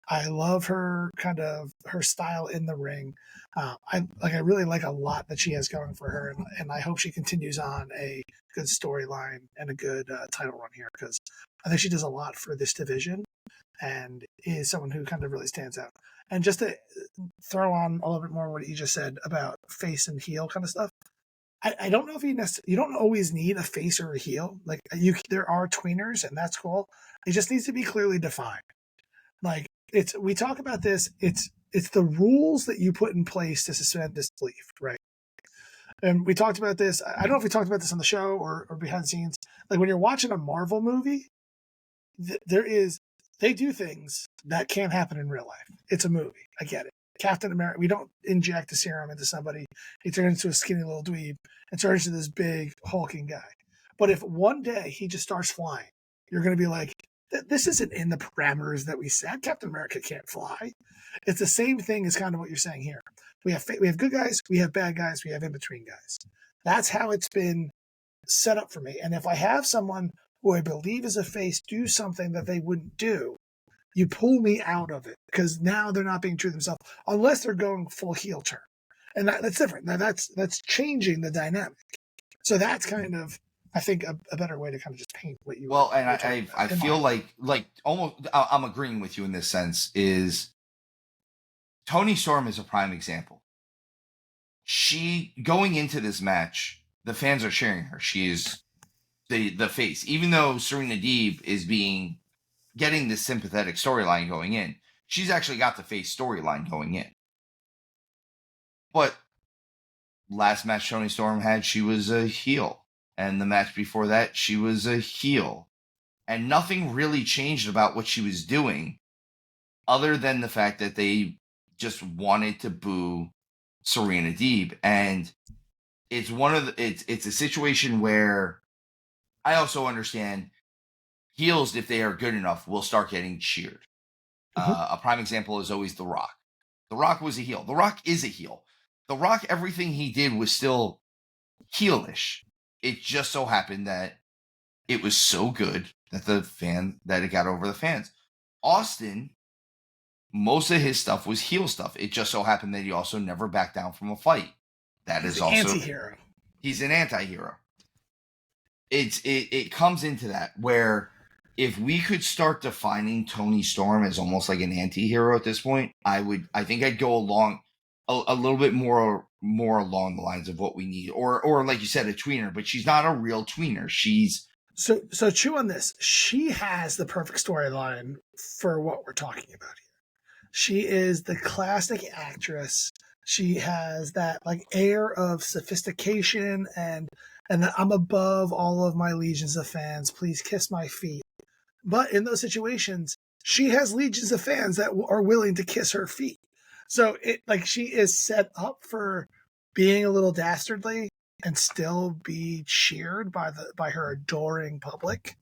I love her her style in the ring. I really like a lot that she has going for her, and I hope she continues on a good storyline and a good title run here, because I think she does a lot for this division and is someone who kind of really stands out. And just to throw on a little bit more what you just said about face and heel kind of stuff, I don't know if you don't always need a face or a heel. Like, there are tweeners, and that's cool. It just needs to be clearly defined. Like, we talk about this. It's the rules that you put in place to suspend disbelief, right? And we talked about this. I don't know if we talked about this on the show or behind the scenes. Like, when you're watching a Marvel movie, they do things that can't happen in real life. It's a movie. I get it. Captain America. We don't inject a serum into somebody. He turns into a skinny little dweeb and turns into this big hulking guy. But if one day he just starts flying, you're going to be like, this isn't in the parameters that we set. Captain America can't fly. It's the same thing as kind of what you're saying here. We have good guys, we have bad guys, we have in between guys. That's how it's been set up for me. And if I have someone who I believe is a face do something that they wouldn't do, you pull me out of it because now they're not being true to themselves unless they're going full heel turn, and that's different. Now that's changing the dynamic. So that's kind of, I think, a better way to kind of just paint what you. Well, and I feel like almost I'm agreeing with you in this sense. Is Toni Storm is a prime example. She going into this match, the fans are cheering her. She is the face, even though Serena Deeb is getting this sympathetic storyline going in. She's actually got the face storyline going in. But last match Toni Storm had, she was a heel. And the match before that, she was a heel. And nothing really changed about what she was doing other than the fact that they just wanted to boo Serena Deeb. And it's it's a situation where I also understand heels, if they are good enough, will start getting cheered. Mm-hmm. A prime example is always The Rock. The Rock was a heel. The Rock is a heel. The Rock, everything he did was still heelish. It just so happened that it was so good that it got over the fans. Austin, most of his stuff was heel stuff. It just so happened that he also never backed down from a fight. He's also anti-hero. He's an anti-hero. It comes into that where if we could start defining Toni Storm as almost like an anti-hero at this point, I think I'd go along a little bit more along the lines of what we need, or like you said, a tweener, but she's not a real tweener. She's so chew on this. She has the perfect storyline for what we're talking about here. She is the classic actress. She has that like air of sophistication and that I'm above all of my legions of fans. Please kiss my feet. But in those situations, she has legions of fans that are willing to kiss her feet. So she is set up for being a little dastardly and still be cheered by her adoring public.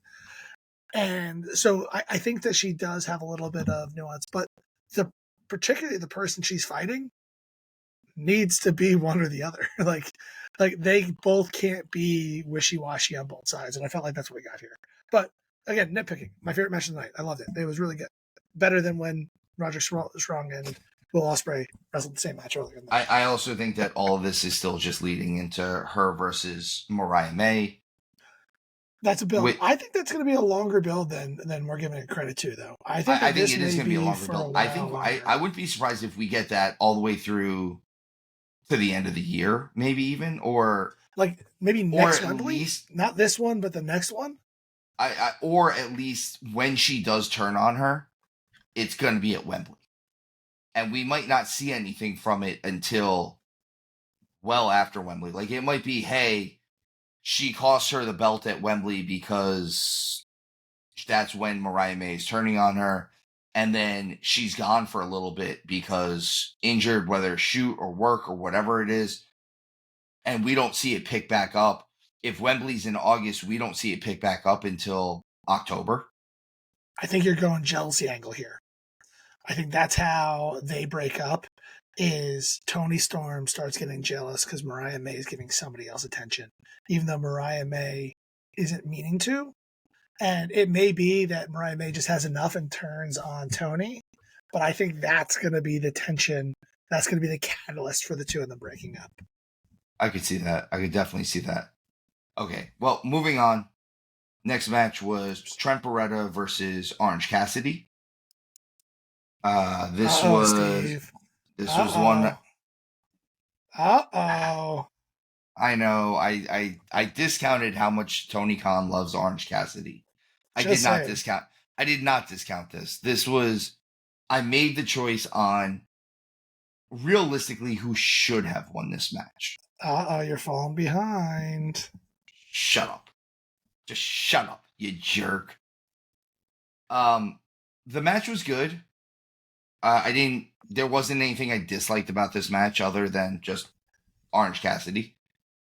And so I think that she does have a little bit of nuance, but particularly the person she's fighting needs to be one or the other. like they both can't be wishy-washy on both sides, and I felt like that's what we got here. But again, nitpicking. My favorite match of the night. I loved it. It was really good. Better than when Roger Strong and Will Ospreay wrestled the same match earlier. I also think that all of this is still just leading into her versus Mariah May. That's a build. I think that's going to be a longer build than we're giving it credit to, though. I think it is going to be a longer build. I think I wouldn't be surprised if we get that all the way through to the end of the year, maybe even, or like maybe next Wembley, least, not this one, but the next one. Or at least when she does turn on her, it's going to be at Wembley, and we might not see anything from it until well after Wembley. Like it might be, hey, she cost her the belt at Wembley because that's when Mariah May is turning on her. And then she's gone for a little bit because injured, whether shoot or work or whatever it is. And we don't see it pick back up. If Wembley's in August, we don't see it pick back up until October. I think you're going jealousy angle here. I think that's how they break up, is Toni Storm starts getting jealous because Mariah May is giving somebody else attention, even though Mariah May isn't meaning to. And it may be that Mariah May just has enough and turns on Toni, but I think that's going to be the tension. That's going to be the catalyst for the two of them breaking up. I could see that. I could definitely see that. Okay, well, moving on. Next match was Trent Beretta versus Orange Cassidy. This was one. I know. I discounted how much Tony Khan loves Orange Cassidy. I did not discount this. This was, I made the choice on realistically who should have won this match. You're falling behind. Shut up. Just shut up, you jerk. The match was good. There wasn't anything I disliked about this match other than just Orange Cassidy.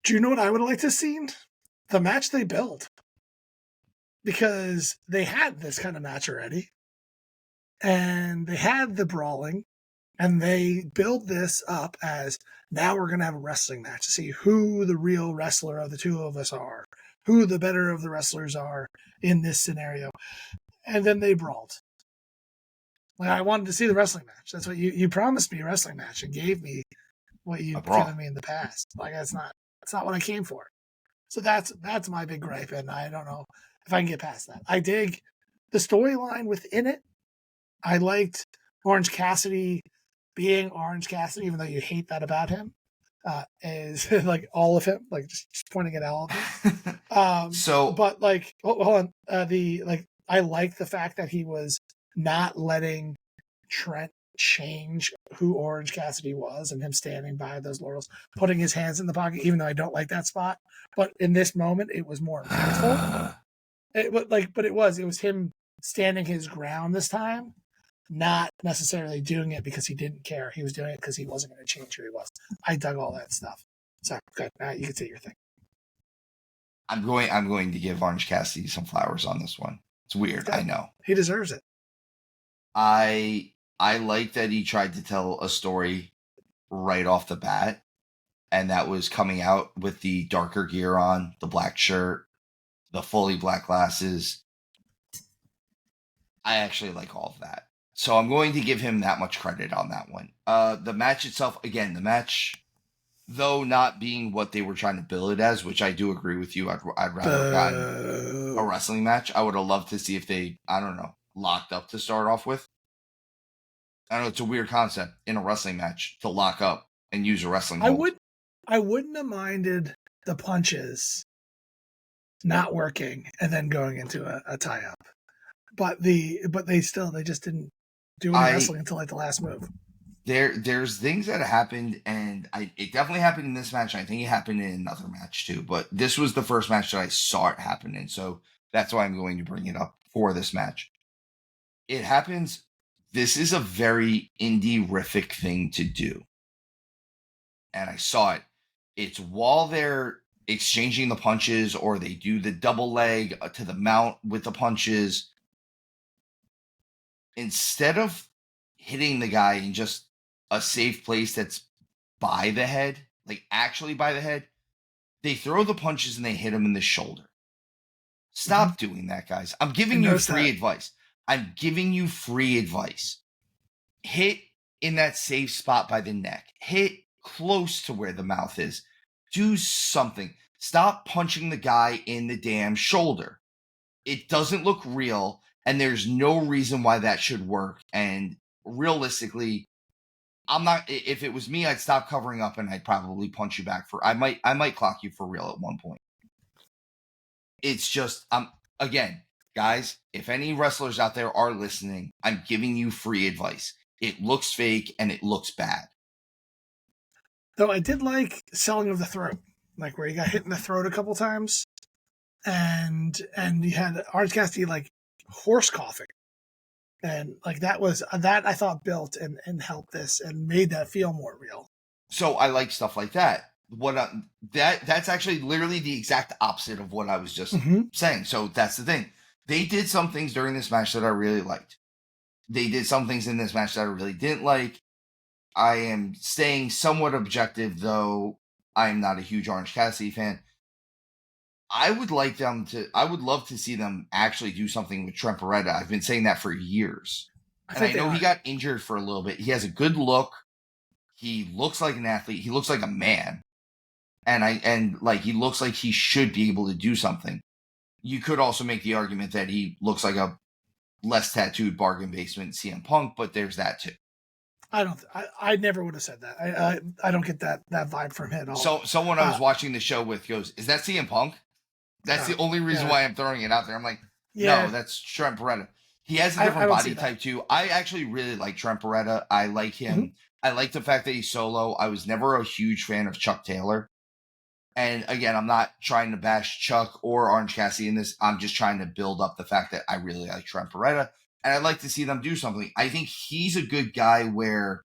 Do you know what I would have liked to have seen? The match they built. Because they had this kind of match already. And they had the brawling. And they build this up as now we're going to have a wrestling match to see who the real wrestler of the two of us are, who the better of the wrestlers are in this scenario. And then they brawled. Like, I wanted to see the wrestling match. That's what you promised me, a wrestling match, and gave me what you've given me in the past. Like, that's not what I came for. So that's my big gripe, and I don't know if I can get past that. I dig the storyline within it. I liked Orange Cassidy being Orange Cassidy, even though you hate that about him. Is like all of him, like just pointing at all of him. But like, hold on. I like the fact that he was not letting Trent change who Orange Cassidy was, and him standing by those laurels, putting his hands in the pocket, even though I don't like that spot. But in this moment, it was more impactful. But it was him standing his ground this time, not necessarily doing it because he didn't care. He was doing it because he wasn't going to change who he was. I dug all that stuff. So good. You can say your thing. I'm going to give Orange Cassidy some flowers on this one. It's weird, I know. He deserves it. I like that he tried to tell a story right off the bat, and that was coming out with the darker gear on, the black shirt, the fully black glasses. I actually like all of that. So I'm going to give him that much credit on that one. The match itself, again, though not being what they were trying to bill it as, which I do agree with you, I'd rather have gotten a wrestling match. I would have loved to see if they, I don't know, locked up to start off with. I know it's a weird concept in a wrestling match to lock up and use a wrestling hold. I wouldn't have minded the punches not working and then going into a tie-up. But they just didn't do any wrestling until like the last move. There's things that happened, and it definitely happened in this match. I think it happened in another match too, but this was the first match that I saw it happen in, so that's why I'm going to bring it up for this match. It happens. This is a very indie-rific thing to do, and I saw it. It's while they're exchanging the punches, or they do the double leg to the mount with the punches. Instead of hitting the guy in just a safe place that's by the head, like actually by the head, they throw the punches and they hit him in the shoulder. Stop doing that, guys. I'm giving you free advice. I'm giving you free advice. Hit in that safe spot by the neck. Hit close to where the mouth is. Do something. Stop punching the guy in the damn shoulder. It doesn't look real, and there's no reason why that should work. And realistically, if it was me, I'd stop covering up and I'd probably punch you back I might clock you for real at one point. It's just, again, guys, if any wrestlers out there are listening, I'm giving you free advice. It looks fake and it looks bad. Though I did like selling of the throat, like where he got hit in the throat a couple times, and you had Orange Cassidy like horse coughing, and like that I thought built and helped this and made that feel more real. So I like stuff like that. That's actually literally the exact opposite of what I was just saying. So that's the thing. They did some things during this match that I really liked. They did some things in this match that I really didn't like. I am staying somewhat objective, though I am not a huge Orange Cassidy fan. I would love to see them actually do something with Trent Beretta. I've been saying that for years. I know he got injured for a little bit. He has a good look. He looks like an athlete. He looks like a man. And he looks like he should be able to do something. You could also make the argument that he looks like a less tattooed bargain basement CM Punk, but there's that too. I never would have said that. I don't get that vibe from him at all. So someone I was watching the show with goes, "Is that CM Punk?" That's the only reason why I'm throwing it out there. I'm like, no, that's Trent Beretta. He has a different body type too. I actually really like Trent Beretta. I like him. I like the fact that he's solo. I was never a huge fan of Chuck Taylor. And again, I'm not trying to bash Chuck or Orange Cassidy in this. I'm just trying to build up the fact that I really like Trent Beretta. And I'd like to see them do something. I think he's a good guy where,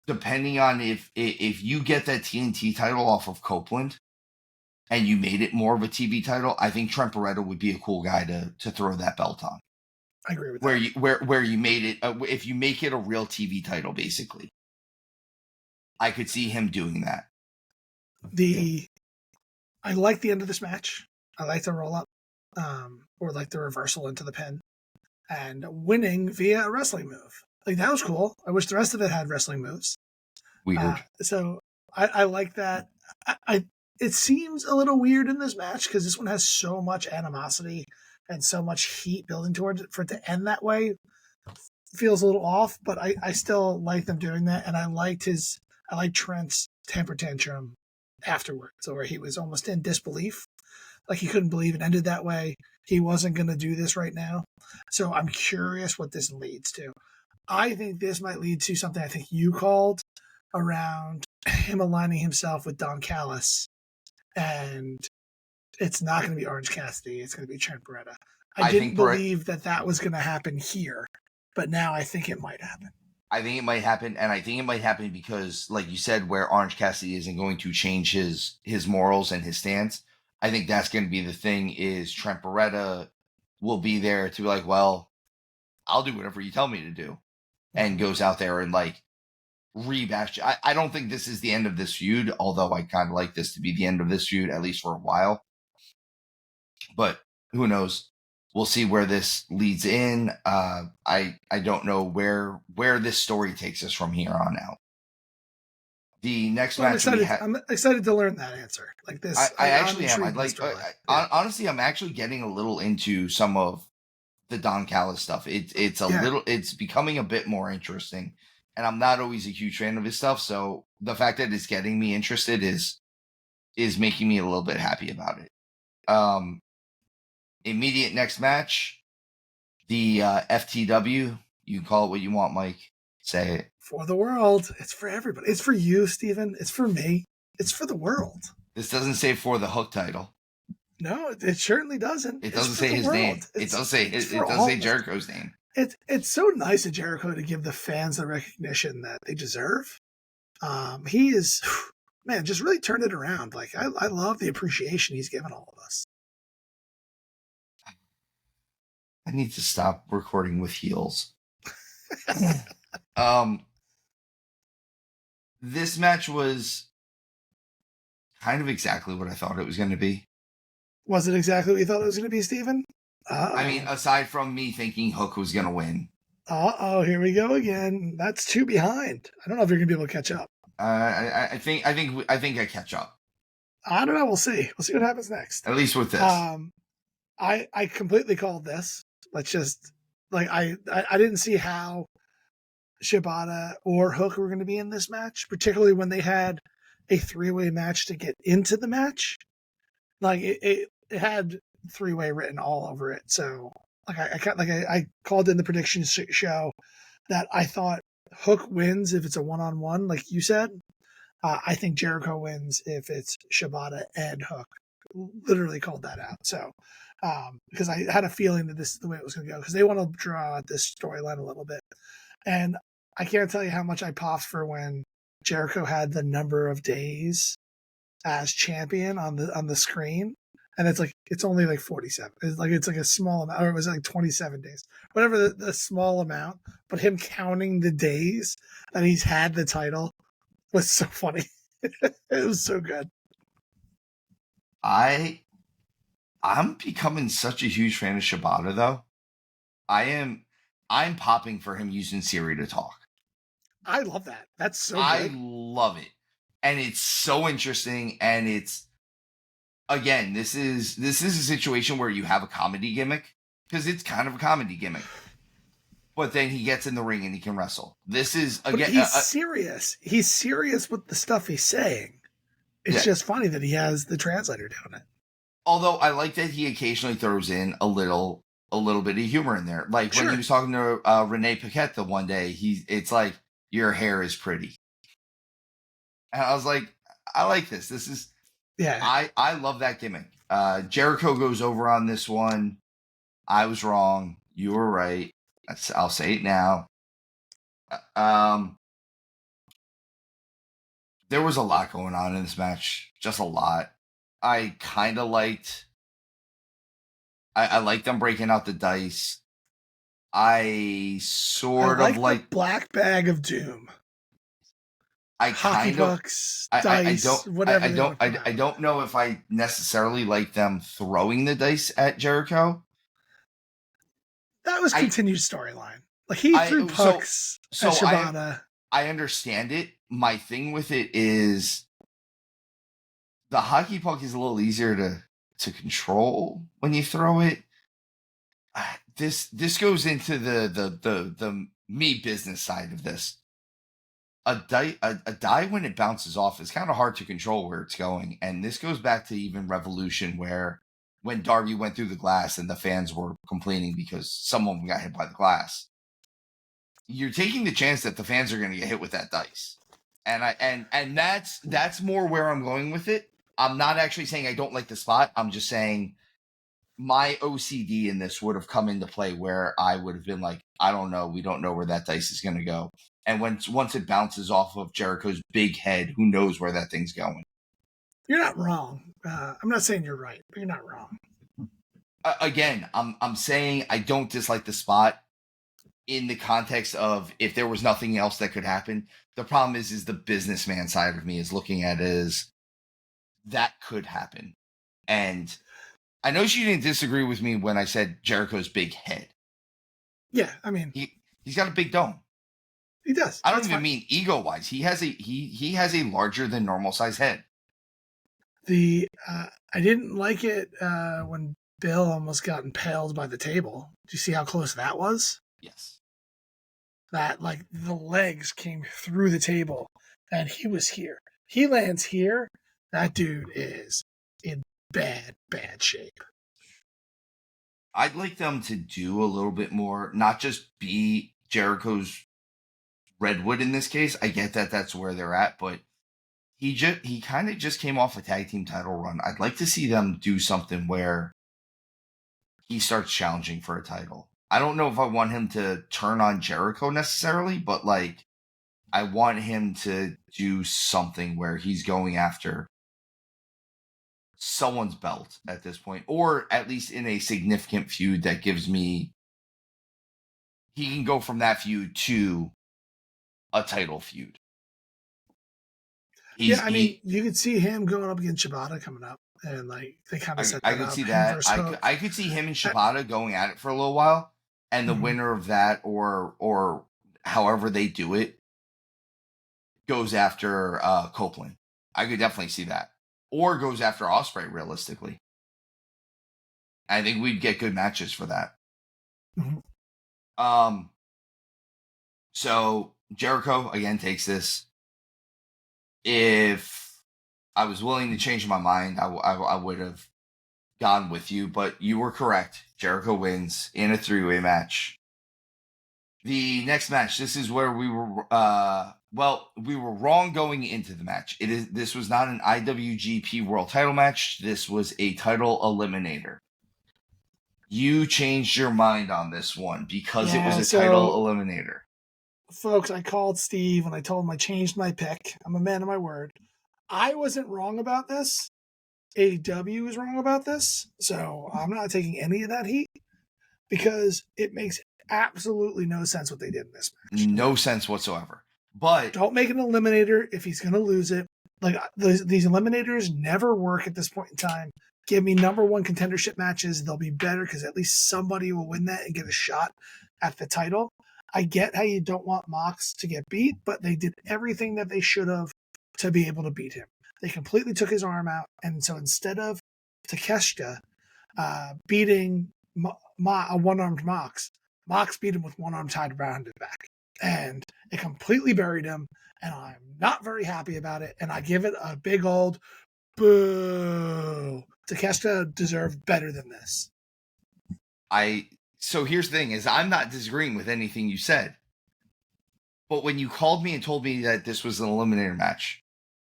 depending on if you get that TNT title off of Copeland and you made it more of a TV title, I think Trent Beretta would be a cool guy to throw that belt on. I agree with where that. Where you made it, if you make it a real TV title, basically, I could see him doing that. I like the end of this match. I like the roll up, or like the reversal into the pin, and winning via a wrestling move. Like, that was cool. I wish the rest of it had wrestling moves. Weird. So I like that. It seems a little weird in this match because this one has so much animosity and so much heat building towards it. For it to end that way feels a little off, but I still like them doing that, and I liked Trent's temper tantrum afterwards, where he was almost in disbelief, like he couldn't believe it ended that way. He wasn't going to do this right now. So I'm curious what this leads to. I think this might lead to something I think you called around him aligning himself with Don Callis, and it's not going to be Orange Cassidy. It's going to be Trent Beretta. I didn't believe that was going to happen here, but now I think it might happen. I think it might happen, and I think it might happen because, like you said, where Orange Cassidy isn't going to change his morals and his stance, I think that's going to be the thing, is Trent Beretta will be there to be like, well, I'll do whatever you tell me to do, and goes out there and, like, rebash. I don't think this is the end of this feud, although I kind of like this to be the end of this feud, at least for a while. But who knows? We'll see where this leads in. I don't know where this story takes us from here on out. The next match I'm excited to learn that answer. Like this, I actually am. I'd like. Honestly, I'm actually getting a little into some of the Don Callis stuff. It's a little. It's becoming a bit more interesting, and I'm not always a huge fan of his stuff. So the fact that it's getting me interested is making me a little bit happy about it. Immediate next match, the FTW. You can call it what you want, Mike. Say it. For the world. It's for everybody. It's for you, Steven. It's for me. It's for the world. This doesn't say for the Hook title. No, it certainly doesn't. It doesn't say his name. It doesn't say Jericho's name. It's so nice of Jericho to give the fans the recognition that they deserve. He is, man, just really turned it around. Like, I love the appreciation he's given all of us. I need to stop recording with heels. This match was kind of exactly what I thought it was going to be. Was it exactly what you thought it was going to be, Steven? I mean, aside from me thinking Hook was going to win. Here we go again. That's 2 behind. I don't know if you're going to be able to catch up. I think I catch up. I don't know. We'll see. We'll see what happens next. At least with this. I completely called this. Let's just, like, I didn't see how Shibata or Hook were going to be in this match, particularly when they had a 3-way match to get into the match. Like, it had 3-way written all over it. So, like, I called in the prediction show that I thought Hook wins if it's a 1-on-1, like you said. I think Jericho wins if it's Shibata and Hook. Literally called that out. So, because I had a feeling that this is the way it was going to go, because they want to draw out this storyline a little bit. And I can't tell you how much I popped for when Jericho had the number of days as champion on the screen, and it's only like 47. It's like a small amount, or it was like 27 days, whatever the small amount. But him counting the days that he's had the title was so funny. It was so good. I'm becoming such a huge fan of Shibata, though. I'm popping for him using Siri to talk. I love that. That's so good. I love it. And it's so interesting. And it's, again, this is a situation where you have a comedy gimmick, because it's kind of a comedy gimmick. But then he gets in the ring and he can wrestle. This is, again, but he's serious. He's serious with the stuff he's saying. It's just funny that he has the translator doing it. Although I like that he occasionally throws in a little bit of humor in there. Like when he was talking to Renee Paquette the one day, it's like, your hair is pretty. And I was like, I like this. This is, I love that gimmick. Jericho goes over on this one. I was wrong. You were right. I'll say it now. Um, there was a lot going on in this match. Just a lot. I kind of liked. I liked them breaking out the dice. I sort of like the like. black bag of doom. I Hockey kind of. pucks, I dice, don't. whatever they want to put I out. don't know if I necessarily like them throwing the dice at Jericho. That was I continued storyline. Like he threw so pucks at so Shibata. I understand it. My thing with it is the hockey puck is a little easier to control when you throw it. This goes into the me business side of this. A die when it bounces off is kind of hard to control where it's going, and this goes back to even Revolution, where when Darby went through the glass and the fans were complaining because someone got hit by the glass. You're taking the chance that the fans are going to get hit with that dice, and that's more where I'm going with it. I'm not actually saying I don't like the spot. I'm just saying my OCD in this would have come into play where I would have been like, I don't know, we don't know where that dice is going to go. And once it bounces off of Jericho's big head, who knows where that thing's going? You're not wrong. I'm not saying you're right, but you're not wrong. Again, I'm saying I don't dislike the spot in the context of if there was nothing else that could happen. The problem is the businessman side of me is looking at it as that could happen. And I know she didn't disagree with me when I said Jericho's big head. Yeah, I mean, he's got a big dome. He does. I don't even mean ego wise. He has a larger than normal size head. I didn't like it when Bill almost got impaled by the table. Do you see how close that was? Yes. That like the legs came through the table, and he was here. He lands here. That dude is in bad shape. I'd like them to do a little bit more, not just be Jericho's Redwood in this case. I get that that's where they're at, but he kind of just came off a tag team title run. I'd like to see them do something where he starts challenging for a title. I don't know if I want him to turn on Jericho necessarily, but like I want him to do something where he's going after someone's belt at this point, or at least in a significant feud that gives me he can go from that feud to a title feud. You could see him going up against Shibata coming up, and like they kind of set that I could up. see that. I could see him and Shibata going at it for a little while, and the winner of that, or however they do it, goes after Copeland. I could definitely see that, or goes after Ospreay. Realistically, I think we'd get good matches for that. Mm-hmm. So Jericho again takes this. If I was willing to change my mind, I would have gone with you, but you were correct. Jericho wins in a 3-way match. The next match, this is where we were we were wrong going into the match. This was not an IWGP World Title match. This was a title eliminator. You changed your mind on this one because it was a title eliminator. Folks, I called Steve and I told him I changed my pick. I'm a man of my word. I wasn't wrong about this. AEW was wrong about this. So I'm not taking any of that heat because it makes absolutely no sense what they did in this match. No sense whatsoever. But don't make an eliminator if he's going to lose it. Like these eliminators never work at this point in time. Give me number one contendership matches. They'll be better because at least somebody will win that and get a shot at the title. I get how you don't want Mox to get beat, but they did everything that they should have to be able to beat him. They completely took his arm out, and so instead of Takeshita beating a one-armed Mox beat him with one arm tied around his back, and it completely buried him, and I'm not very happy about it, and I give it a big old boo. Takeshita deserved better than this. So here's the thing is I'm not disagreeing with anything you said. But when you called me and told me that this was an eliminator match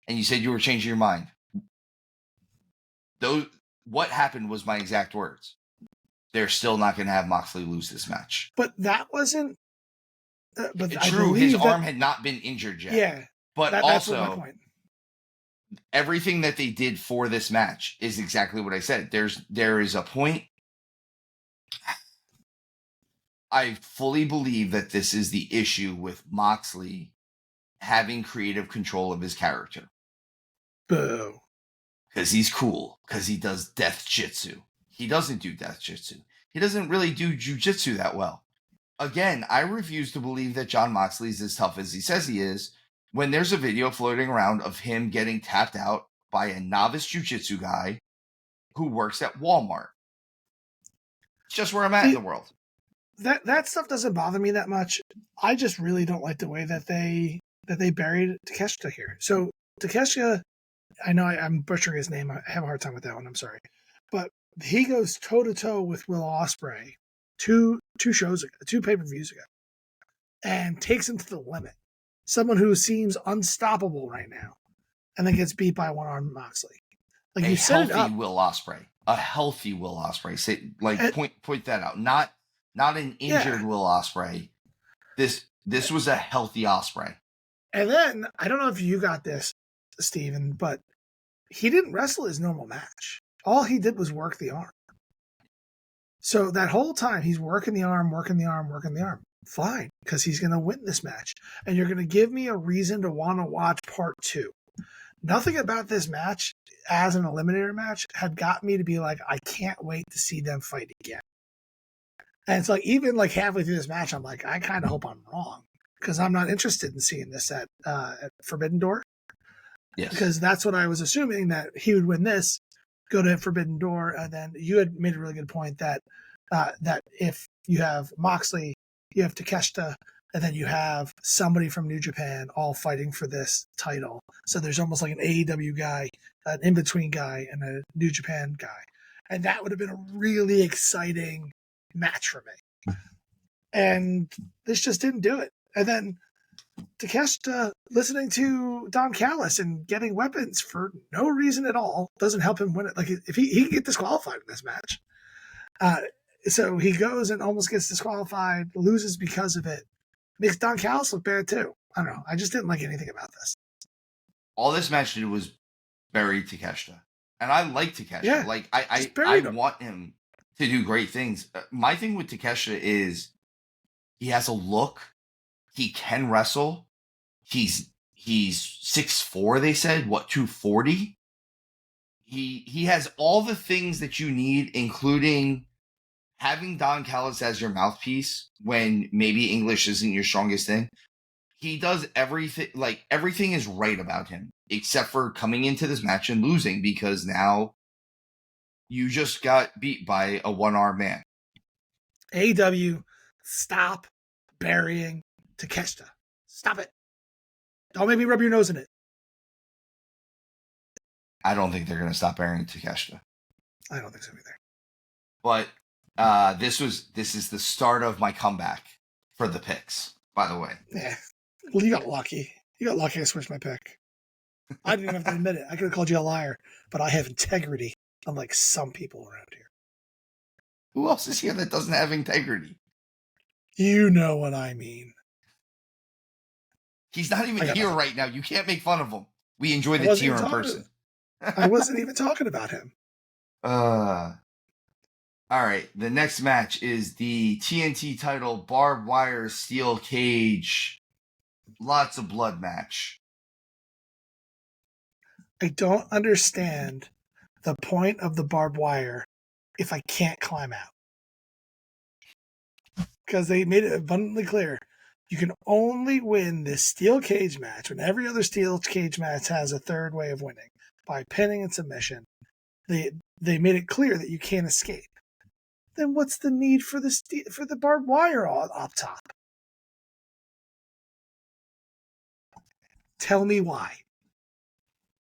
and you said you were changing your mind, what happened was my exact words. they're still not going to have Moxley lose this match. But that wasn't. But I True, believe his arm had not been injured yet. Yeah, but that's what my also point. everything that they did for this match is exactly what I said. There is a point. I fully believe that this is the issue with Moxley having creative control of his character. Boo. Because he's cool. Because he does death jitsu. He doesn't do death jitsu. He doesn't really do jujitsu that well. Again, I refuse to believe that Jon Moxley is as tough as he says he is when there's a video floating around of him getting tapped out by a novice jujitsu guy who works at Walmart. It's just where I'm at in the world. That stuff doesn't bother me that much. I just really don't like the way that they buried Takeshita here. So Takeshita, I know I'm butchering his name. I have a hard time with that one. I'm sorry, but he goes toe to toe with Will Ospreay two shows ago, 2 pay-per-views ago, and takes him to the limit. Someone who seems unstoppable right now, and then gets beat by one-armed Moxley. Like, you set it up. Will Ospreay, a healthy Will Ospreay. Say, like, point that out. Not an injured Will Ospreay. This was a healthy Ospreay. And then I don't know if you got this, Steven, but he didn't wrestle his normal match. All he did was work the arm. So that whole time he's working the arm. Fine, because he's going to win this match. And you're going to give me a reason to want to watch part 2. Nothing about this match as an eliminator match had got me to be like, I can't wait to see them fight again. And it's like, even like halfway through this match, I'm like, I kind of hope I'm wrong, because I'm not interested in seeing this at Forbidden Door. Yes. Because that's what I was assuming, that he would win this, go to Forbidden Door, and then you had made a really good point that that if you have Moxley, you have Takeshita, and then you have somebody from New Japan all fighting for this title. So there's almost like an AEW guy, an in-between guy, and a New Japan guy. And that would have been a really exciting match for me. And this just didn't do it. And then Takeshita listening to Don Callis and getting weapons for no reason at all doesn't help him win it. Like, if he can get disqualified in this match. So he goes and almost gets disqualified, loses because of it. Makes Don Callis look bad too. I don't know. I just didn't like anything about this. All this match did was bury Takeshita. And I like Takeshita. Yeah, like, I want him to do great things. My thing with Takeshita is he has a look. He can wrestle. He's 6'4", they said. What, 240? He has all the things that you need, including having Don Callis as your mouthpiece when maybe English isn't your strongest thing. He does everything, like, everything is right about him, except for coming into this match and losing, because now you just got beat by a one-armed man. AEW, stop burying Takeshita. Stop it. Don't make me rub your nose in it. I don't think they're going to stop burying Takeshita. I don't think so either. But this is the start of my comeback for the picks, by the way. Yeah. Well, you got lucky. I switched my pick. I didn't even have to admit it. I could have called you a liar, but I have integrity, unlike some people around here. Who else is here that doesn't have integrity? You know what I mean. He's not even here right now. You can't make fun of him. We enjoy the tier in person. I wasn't even talking about him. All right. The next match is the TNT title barbed wire steel cage. Lots of blood match. I don't understand the point of the barbed wire if I can't climb out. Because they made it abundantly clear. You can only win this steel cage match when every other steel cage match has a third way of winning, by pinning and submission. They made it clear that you can't escape. Then what's the need for the barbed wire up top? Tell me why.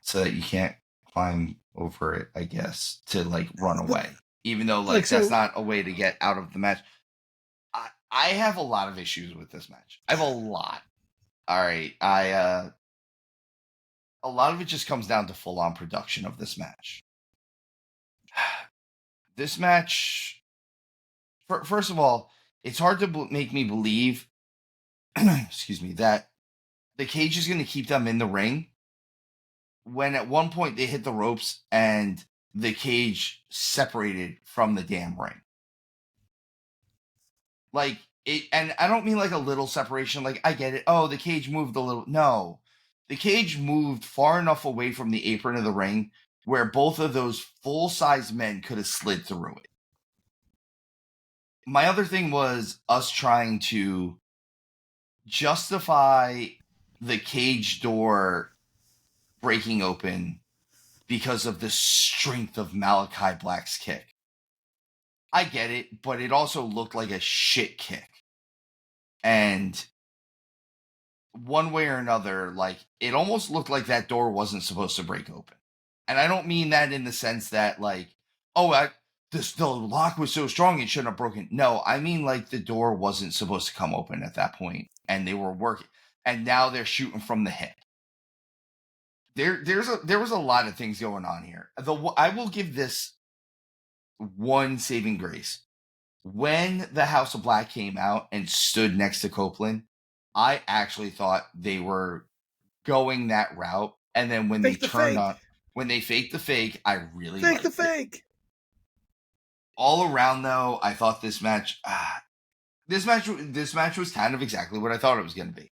So that you can't climb over it, I guess, to like run away. Even though that's not a way to get out of the match. I have a lot of issues with this match. I have a lot. All right. A lot of it just comes down to full-on production of this match. This match first of all, it's hard to make me believe, excuse me, that the cage is going to keep them in the ring when at one point they hit the ropes and the cage separated from the damn ring. Like it, and I don't mean like a little separation. Like I get it. Oh, the cage moved a little. No, the cage moved far enough away from the apron of the ring where both of those full-size men could have slid through it. My other thing was us trying to justify the cage door breaking open because of the strength of Malachi Black's kick. I get it, but it also looked like a shit kick. And one way or another, like, it almost looked like that door wasn't supposed to break open. And I don't mean that in the sense that, like, oh, the lock was so strong it shouldn't have broken. No, I mean, like, the door wasn't supposed to come open at that point, and they were working. And now they're shooting from the hip. There was a lot of things going on here. I will give this one saving grace. When the House of Black came out and stood next to Copeland, I actually thought they were going that route. And then when they turned on, when they faked the fake, I really liked the fake. It. All around, though, I thought this match was kind of exactly what I thought it was going to be.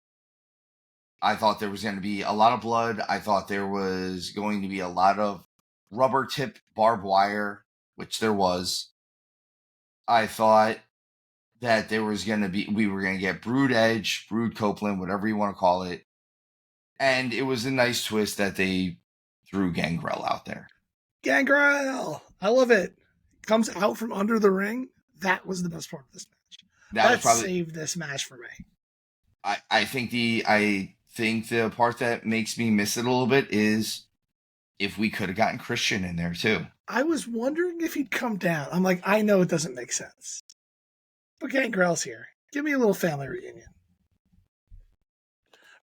I thought there was going to be a lot of blood. I thought there was going to be a lot of rubber tip barbed wire, which there was. I thought that we were going to get Brood Edge, Brood Copeland, whatever you want to call it. And it was a nice twist that they threw Gangrel out there. Gangrel! I love it. Comes out from under the ring. That was the best part of this match. That saved this match for me. I think the part that makes me miss it a little bit is if we could have gotten Christian in there too. I was wondering if he'd come down. I'm like, I know it doesn't make sense. But Gangrel's here. Give me a little family reunion.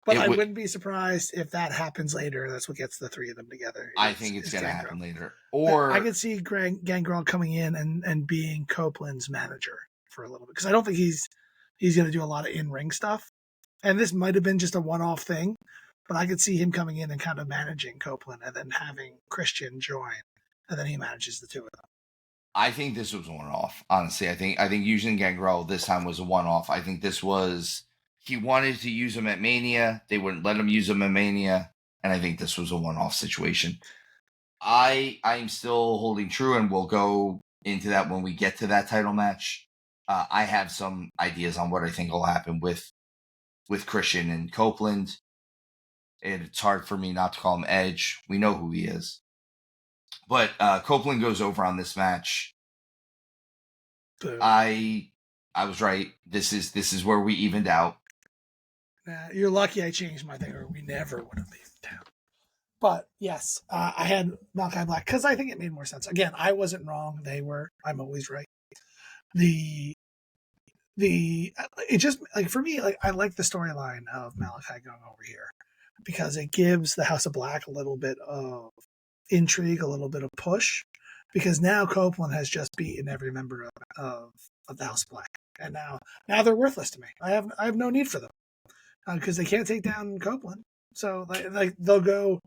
But I wouldn't be surprised if that happens later. That's what gets the three of them together. I think it's going to happen later. Or I could see Gangrel coming in and being Copeland's manager for a little bit. Because I don't think he's going to do a lot of in-ring stuff. And this might have been just a one-off thing. But I could see him coming in and kind of managing Copeland and then having Christian join. And then he manages the two of them. I think this was one-off. Honestly, I think using Gangrel this time was a one-off. I think this was... He wanted to use him at Mania. They wouldn't let him use him at Mania. And I think this was a one-off situation. I'm still holding true, and we'll go into that when we get to that title match. I have some ideas on what I think will happen with Christian and Copeland. It's hard for me not to call him Edge. We know who he is. But Copeland goes over on this match. Boom. I was right. This is where we evened out. You're lucky I changed my thing, or we never would have evened out. But yes, I had Malachi Black because I think it made more sense. Again, I wasn't wrong. They were. I'm always right. It just, like, for me, like, I like the storyline of Malachi going over here because it gives the House of Black a little bit of intrigue, a little bit of push, because now Copeland has just beaten every member of the House of Black, and now they're worthless to me. I have no need for them because they can't take down Copeland. So like they'll go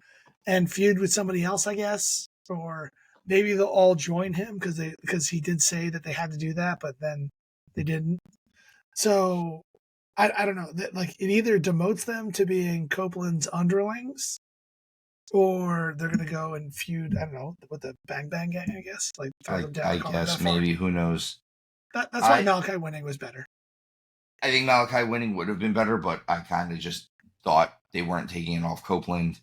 and feud with somebody else, I guess, or maybe they'll all join him because he did say that they had to do that, but then they didn't. So I don't know. Like, it either demotes them to being Copeland's underlings, or they're going to go and feud, I don't know, with the Bang Bang Gang, I guess. Like, throw them down. I guess, maybe, who knows. That's why Malachi winning was better. I think Malachi winning would have been better, but I kind of just thought they weren't taking it off Copeland.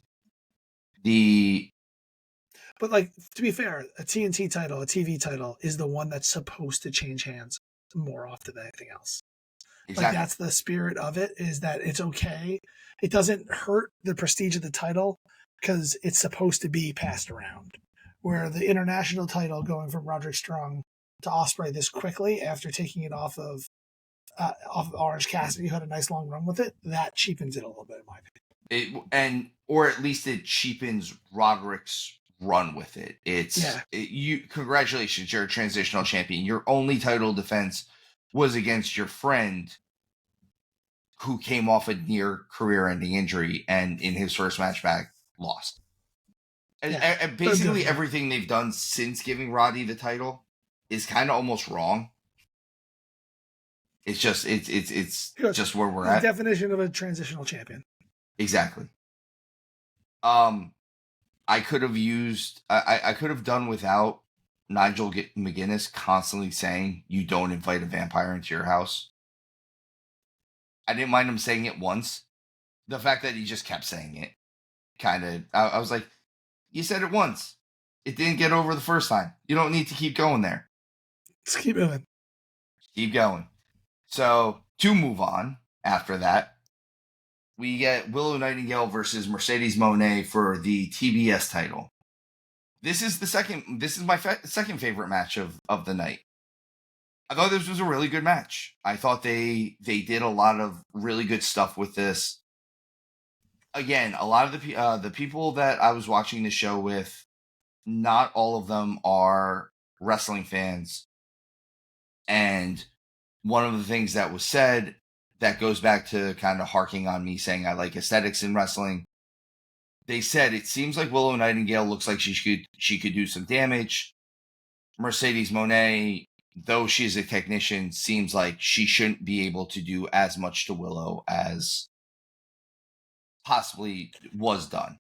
But, like, to be fair, a TNT title, a TV title, is the one that's supposed to change hands more often than anything else. Exactly. Like, that's the spirit of it, is that it's okay. It doesn't hurt the prestige of the title because it's supposed to be passed around. Where the international title going from Roderick Strong to Ospreay this quickly after taking it off of Orange Cassidy, who had a nice long run with it, that cheapens it a little bit, in my opinion. Or at least it cheapens Roderick's run with it. Congratulations, you're a transitional champion. Your only title defense was against your friend who came off a near career-ending injury and in his first match back lost. And basically everything they've done since giving Roddy the title is kind of almost wrong. It's just just where we're at. The definition of a transitional champion. Exactly. I could have done without Nigel McGuinness constantly saying you don't invite a vampire into your house. I didn't mind him saying it once. The fact that he just kept saying it, kind of, I was like, you said it once. It didn't get over the first time. You don't need to keep going there. Just keep moving. Keep going. So, to move on after that, we get Willow Nightingale versus Mercedes Moné for the TBS title. This is my second favorite match of the night. I thought this was a really good match. I thought they did a lot of really good stuff with this. Again, a lot of the people that I was watching the show with, not all of them are wrestling fans. And one of the things that was said that goes back to kind of harking on me saying I like aesthetics in wrestling. They said it seems like Willow Nightingale looks like she could do some damage. Mercedes Moné, though she's a technician, seems like she shouldn't be able to do as much to Willow as possibly was done.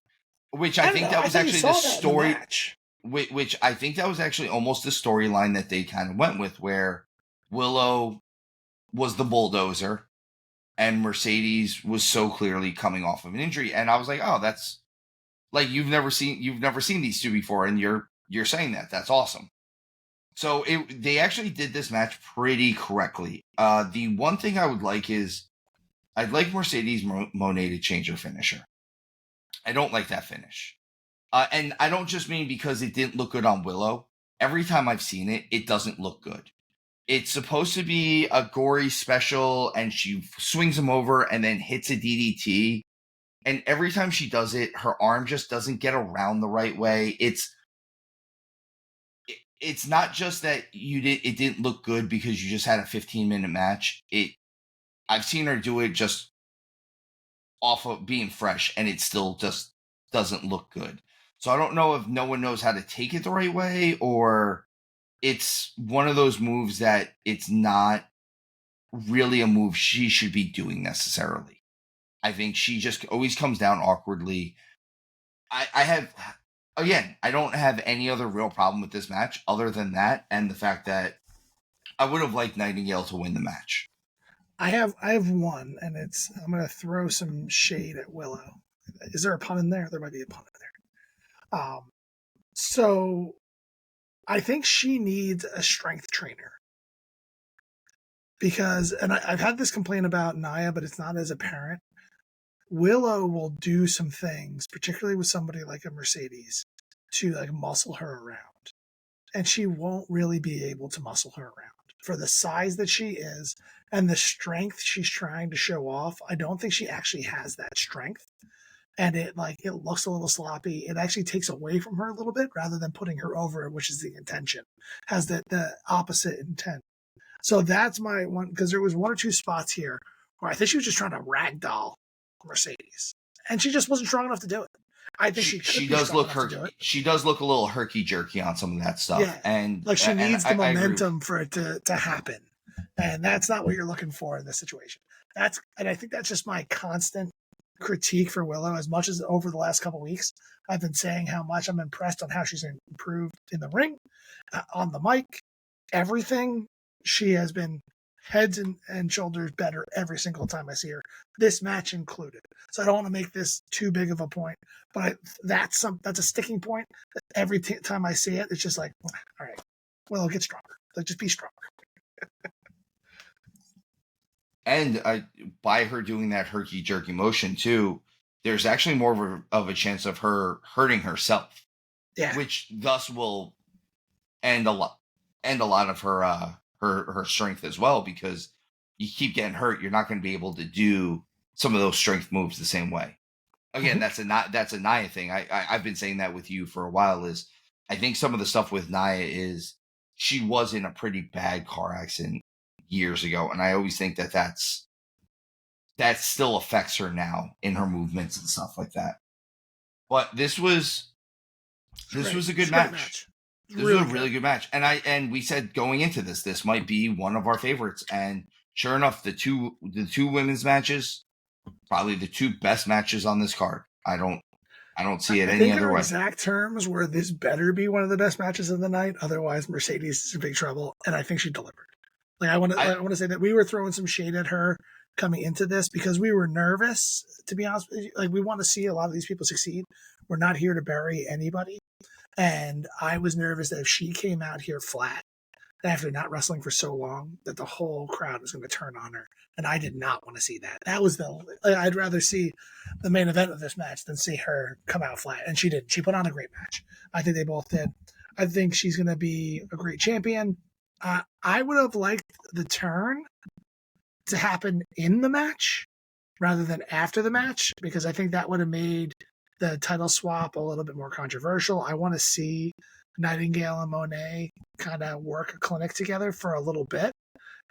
Which I think that was actually the story. Which I think that was actually almost the storyline that they kind of went with, where Willow was the bulldozer and Mercedes was so clearly coming off of an injury. And I was like, oh, that's like you've never seen these two before, and you're saying that. That's awesome. So they actually did this match pretty correctly. The one thing I would like is I'd like Mercedes Moné to change her finisher. I don't like that finish. And I don't just mean because it didn't look good on Willow. Every time I've seen it, it doesn't look good. It's supposed to be a gory special, and she swings him over and then hits a DDT. And every time she does it, her arm just doesn't get around the right way. It's not just that it didn't look good because you just had a 15-minute match. I've seen her do it just off of being fresh, and it still just doesn't look good. So I don't know if no one knows how to take it the right way, or it's one of those moves that it's not really a move she should be doing necessarily. I think she just always comes down awkwardly. I don't have any other real problem with this match other than that, and the fact that I would have liked Nightingale to win the match. I have one, and I'm going to throw some shade at Willow. Is there a pun in there? There might be a pun in there. So I think she needs a strength trainer. Because, and I've had this complaint about Nia, but it's not as apparent. Willow will do some things, particularly with somebody like a Mercedes, to like muscle her around. And she won't really be able to muscle her around. For the size that she is and the strength she's trying to show off, I don't think she actually has that strength. And it looks a little sloppy. It actually takes away from her a little bit rather than putting her over, which is the intention. Has the opposite intent. So that's my one, because there was one or two spots here where I think she was just trying to ragdoll Mercedes, and she just wasn't strong enough to do it. I think she does look she does look a little herky jerky on some of that stuff, yeah. And like she needs the momentum for it to happen, and that's not what you're looking for in this situation. And I think that's just my constant critique for Willow. As much as over the last couple of weeks, I've been saying how much I'm impressed on how she's improved in the ring, on the mic, everything. She has been heads and shoulders better every single time I see her, this match included. So I don't want to make this too big of a point, but that's a sticking point. Every time I see it, it's just like, all right, well, get stronger. Like, just be stronger. And by her doing that herky jerky motion too, there's actually more of a chance of her hurting herself. Yeah. Which thus will end a lot of her strength as well, because you keep getting hurt, you're not going to be able to do some of those strength moves the same way. Again, that's a Nia thing. I've been saying that with you for a while. Is I think some of the stuff with Nia is she was in a pretty bad car accident years ago, and I always think that still affects her now in her movements and stuff like that. But this was a good match. This was a really good match, and we said going into this might be one of our favorites, and sure enough, the two women's matches, probably the two best matches on this card. I don't see it any other way. Exact terms were this better be one of the best matches of the night. Otherwise, Mercedes is in big trouble, and I think she delivered. Like I want to say that we were throwing some shade at her coming into this because we were nervous. To be honest, like we want to see a lot of these people succeed. We're not here to bury anybody, and I was nervous that if she came out here flat after not wrestling for so long, that the whole crowd was going to turn on her. And I did not want to see that. I'd rather see the main event of this match than see her come out flat. And she did. She put on a great match. I think they both did. I think she's going to be a great champion. I would have liked the turn to happen in the match rather than after the match, because I think that would have made the title swap a little bit more controversial. I want to see Nightingale and Monet kind of work a clinic together for a little bit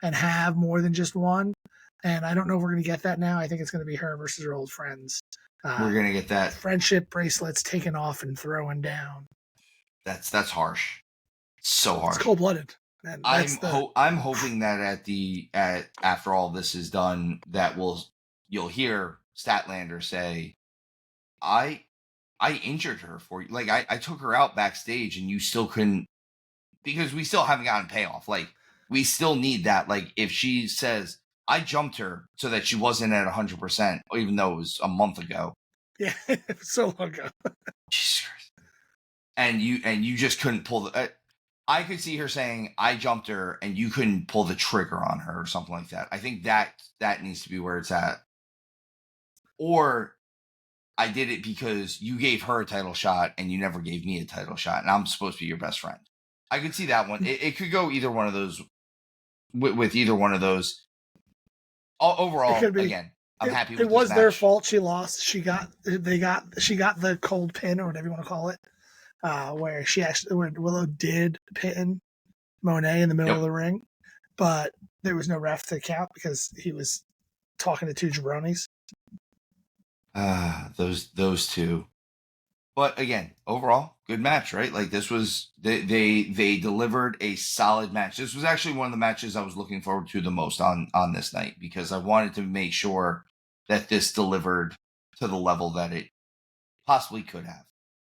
and have more than just one. And I don't know if we're going to get that now. I think it's going to be her versus her old friends. We're going to get that. Friendship bracelets taken off and throwing down. That's harsh. So harsh. It's cold-blooded. I'm hoping that after all this is done, that you'll hear Statlander say, I injured her for you. Like I took her out backstage and you still couldn't, because we still haven't gotten payoff. Like we still need that. Like if she says I jumped her so that she wasn't at 100%, even though it was a month ago. Yeah, so long ago. Jesus Christ. And you just couldn't pull the. I could see her saying I jumped her and you couldn't pull the trigger on her or something like that. I think that needs to be where it's at. Or I did it because you gave her a title shot and you never gave me a title shot, and I'm supposed to be your best friend. I could see that one. It could go either one of those. With either one of those. Overall, again, I'm happy with this match. It was their fault she lost. She got the cold pin, or whatever you want to call it, where Willow did pin Monet in the middle of the ring, but there was no ref to count because he was talking to two jabronis. Those two. But again, overall, good match, right? Like this was they delivered a solid match. This was actually one of the matches I was looking forward to the most on this night, because I wanted to make sure that this delivered to the level that it possibly could have.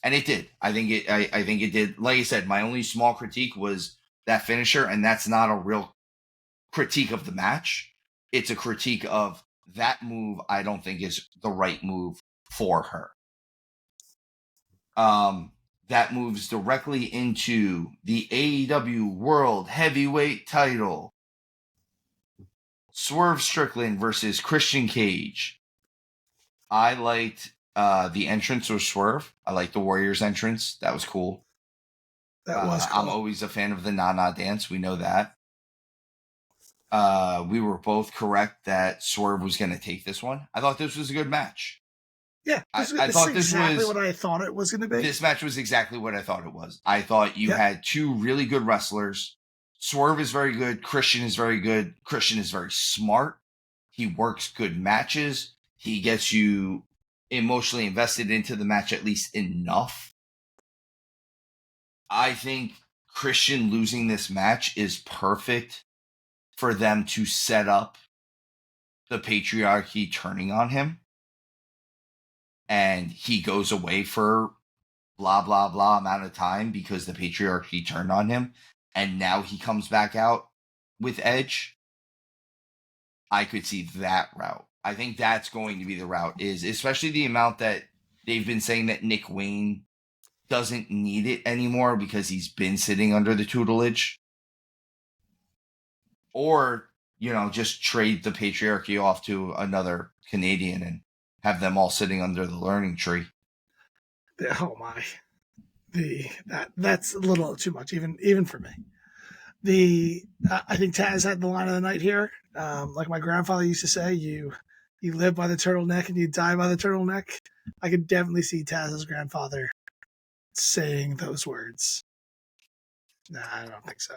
And it did. I think it did. Like I said, my only small critique was that finisher, and that's not a real critique of the match. It's a critique of that move. I don't think is the right move for her. That moves directly into the AEW World Heavyweight title. Swerve Strickland versus Christian Cage. I liked the entrance of Swerve. I liked the Warriors entrance. That was cool. That was cool. I'm always a fan of the Na-Na dance. We know that. We were both correct that Swerve was going to take this one. I thought this was a good match. Yeah, I thought this was what I thought it was going to be. This match was exactly what I thought it was. I thought you had two really good wrestlers. Swerve is very good. Christian is very good. Christian is very smart. He works good matches. He gets you emotionally invested into the match at least enough. I think Christian losing this match is perfect for them to set up the patriarchy turning on him. And he goes away for blah, blah, blah amount of time because the patriarchy turned on him. And now he comes back out with Edge. I could see that route. I think that's going to be the route, is especially the amount that they've been saying that Nick Wayne doesn't need it anymore because he's been sitting under the tutelage. Or, just trade the patriarchy off to another Canadian and have them all sitting under the learning tree. Oh my. That's a little too much, even for me. I think Taz had the line of the night here. Like my grandfather used to say, you live by the turtleneck and you die by the turtleneck. I could definitely see Taz's grandfather saying those words. Nah, I don't think so.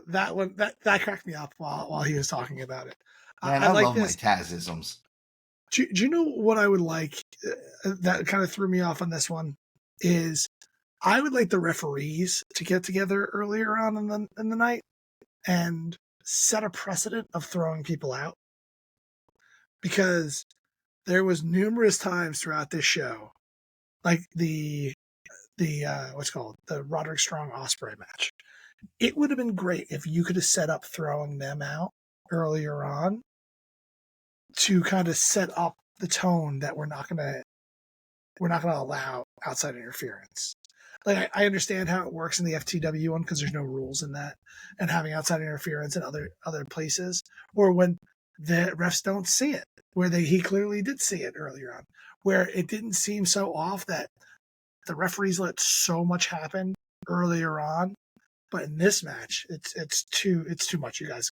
That one that cracked me up while he was talking about it. Man, I I like love my this. Tazisms. Do you know what I would like that kind of threw me off on this one is I would like the referees to get together earlier on in the night and set a precedent of throwing people out, because there was numerous times throughout this show, like the what's called the Roderick Strong Osprey match. It would have been great if you could have set up throwing them out earlier on to kind of set up the tone that we're not gonna allow outside interference. Like I understand how it works in the FTW one because there's no rules in that, and having outside interference in other places, or when the refs don't see it, where he clearly did see it earlier on, where it didn't seem so off that the referees let so much happen earlier on. But in this match, it's too much, you guys.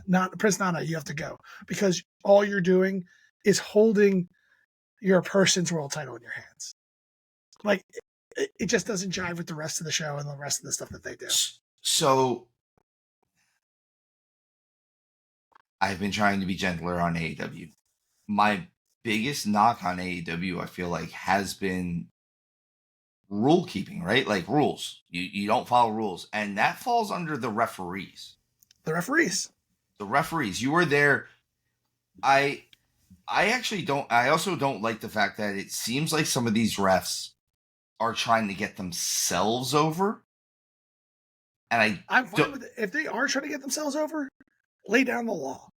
Not Prince Nana, you have to go, because all you're doing is holding your person's world title in your hands. Like it just doesn't jive with the rest of the show and the rest of the stuff that they do. So I've been trying to be gentler on AEW. My biggest knock on AEW, I feel like, has been rule keeping, right? Like rules. You don't follow rules. And that falls under the referees. The referees. The referees. You were there. I also don't like the fact that it seems like some of these refs are trying to get themselves over. And I'm fine with it. If they are trying to get themselves over, lay down the law.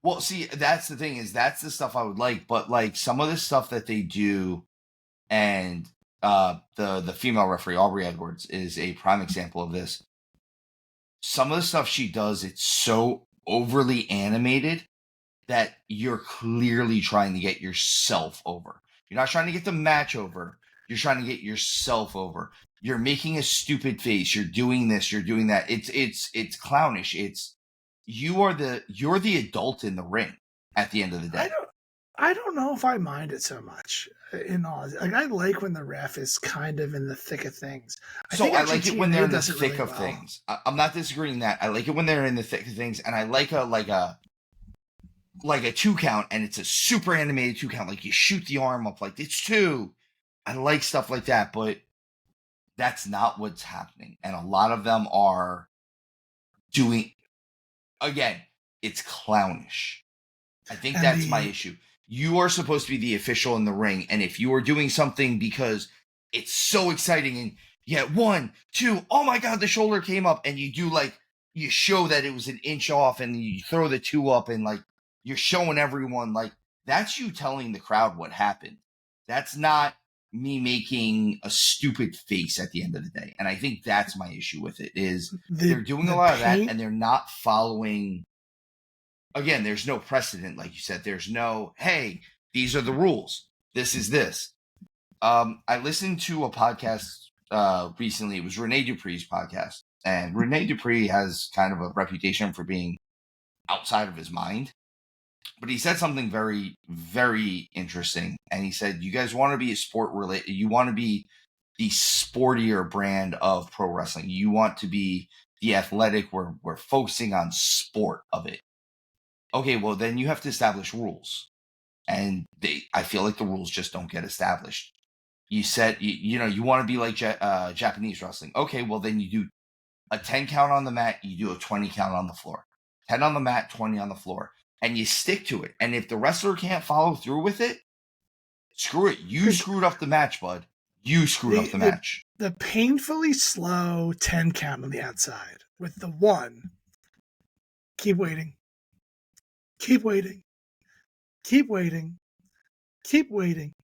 Well, see, that's the thing, is that's the stuff I would like, but like some of the stuff that they do, and the female referee, Aubrey Edwards, is a prime example of this. Some of the stuff she does, it's so overly animated that you're clearly trying to get yourself over. You're not trying to get the match over. You're trying to get yourself over. You're making a stupid face. You're doing this. You're doing that. It's clownish. You're the adult in the ring at the end of the day. I don't know if I mind it so much. In all, like I like when the ref is kind of in the thick of things. I like it when they're in the thick of things. I'm not disagreeing that. I like it when they're in the thick of things, and I like a 2 count, and it's a super animated 2 count. Like you shoot the arm up, like it's 2. I like stuff like that, but that's not what's happening, and a lot of them are doing. Again, it's clownish. I think that's my issue. You are supposed to be the official in the ring, and if you are doing something because it's so exciting, and you get 1, 2, oh my god, the shoulder came up, and you do you show that it was an inch off, and you throw the 2 up, and you're showing everyone, that's you telling the crowd what happened. That's not me making a stupid face at the end of the day. And I think that's my issue with it, is they're doing a lot of that, and they're not following. Again, there's no precedent, like you said. There's no, hey, these are the rules. This is this. I listened to a podcast recently. It was Rene Dupree's podcast. And Rene Dupree has kind of a reputation for being outside of his mind. But he said something very, very interesting. And he said, you guys want to be a sport related. You want to be the sportier brand of pro wrestling. You want to be the athletic. We're focusing on sport of it. Okay, well, then you have to establish rules. And I feel like the rules just don't get established. You said, you want to be like Japanese wrestling. Okay, well, then you do a 10 count on the mat. You do a 20 count on the floor. 10 on the mat, 20 on the floor. And you stick to it. And if the wrestler can't follow through with it, screw it. You screwed up the match, bud. You screwed up the match. The painfully slow 10 count on the outside with the 1. Keep waiting. Keep waiting. Keep waiting. Keep waiting.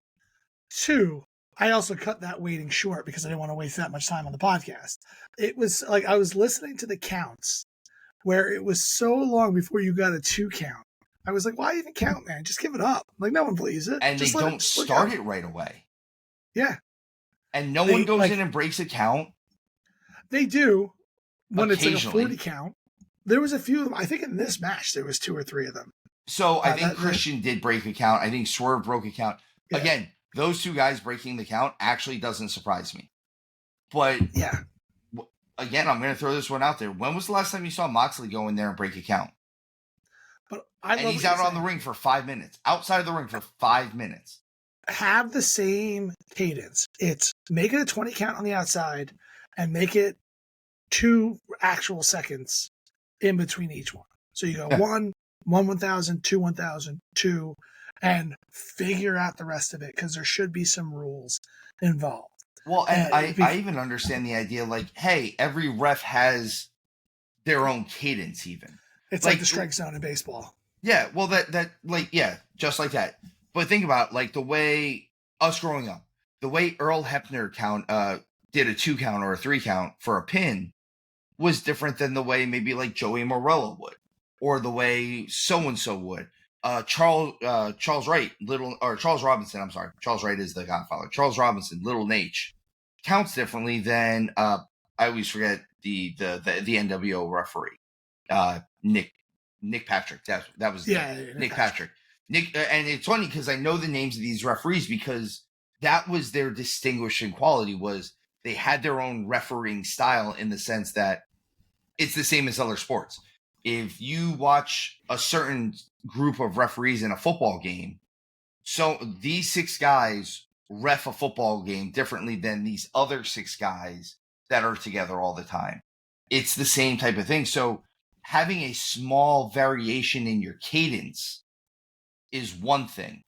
2, I also cut that waiting short because I didn't want to waste that much time on the podcast. It was like I was listening to the counts where it was so long before you got a 2 count. I was like, why even count, man? Just give it up. Like, no one believes it. And just they don't start it right away. Yeah. And no one goes in and breaks a count. They do when it's like a 40 count. There was a few of them. I think in this match, there was 2 or 3 of them. So I think Christian did break a count. I think Swerve broke a count. Yeah. Again, those 2 guys breaking the count actually doesn't surprise me. But yeah, again, I'm going to throw this one out there. When was the last time you saw Moxley go in there and break a count? But I And love he's what out you're on the saying. ring for 5 minutes, outside of the ring for 5 minutes. Have the same cadence. It's make it a 20 count on the outside and make it 2 actual seconds in between each one. So you go Yeah. 1,000, 2 1,000, 2, and figure out the rest of it because there should be some rules involved. Well, and I even understand the idea, like, hey, every ref has their own cadence, even. It's like the strike zone in baseball. Yeah, well, that like, yeah, just like that. But think about, like, the way us growing up, the way Earl Hebner did a 2 count or a 3 count for a pin was different than the way maybe like Joey Morello would, or the way so and so would. Charles Wright, Charles Robinson. I'm sorry, Charles Wright is the Godfather. Charles Robinson, Little Nate, counts differently than I always forget the NWO referee, Nick Patrick. That was Nick Patrick. And it's funny because I know the names of these referees because that was their distinguishing quality, was they had their own refereeing style, in the sense that it's the same as other sports. If you watch a certain group of referees in a football game, so these 6 guys ref a football game differently than these other 6 guys that are together all the time. It's the same type of thing. So having a small variation in your cadence is one thing.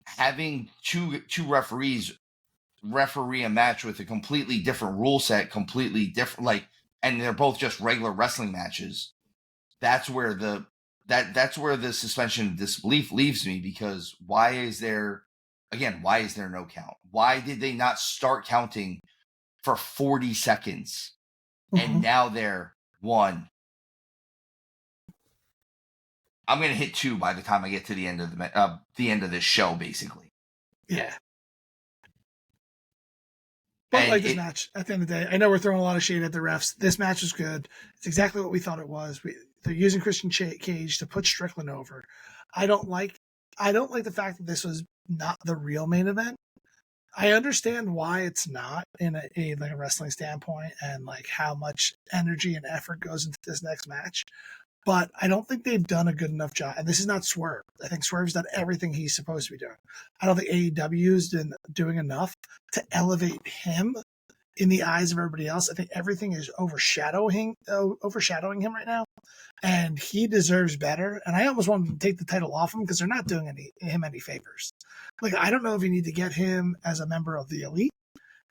Having two referees referee a match with a completely different rule set, completely different, like, and they're both just regular wrestling matches, that's where the suspension of disbelief leaves me, because why is there no count? Why did they not start counting for 40 seconds and now they're 1? I'm going to hit 2 by the time I get to the end of the end of this show, basically. Yeah. But like this match, at the end of the day, I know we're throwing a lot of shade at the refs. This match was good. It's exactly what we thought it was. They're using Christian Cage to put Strickland over. I don't like the fact that this was not the real main event. I understand why it's not in a like a wrestling standpoint, and like how much energy and effort goes into this next match. But I don't think they've done a good enough job. And this is not Swerve. I think Swerve's done everything he's supposed to be doing. I don't think AEW's been doing enough to elevate him in the eyes of everybody else. I think everything is overshadowing him right now, and he deserves better. And I almost want to take the title off him because they're not doing him any favors. Like, I don't know if you need to get him as a member of the Elite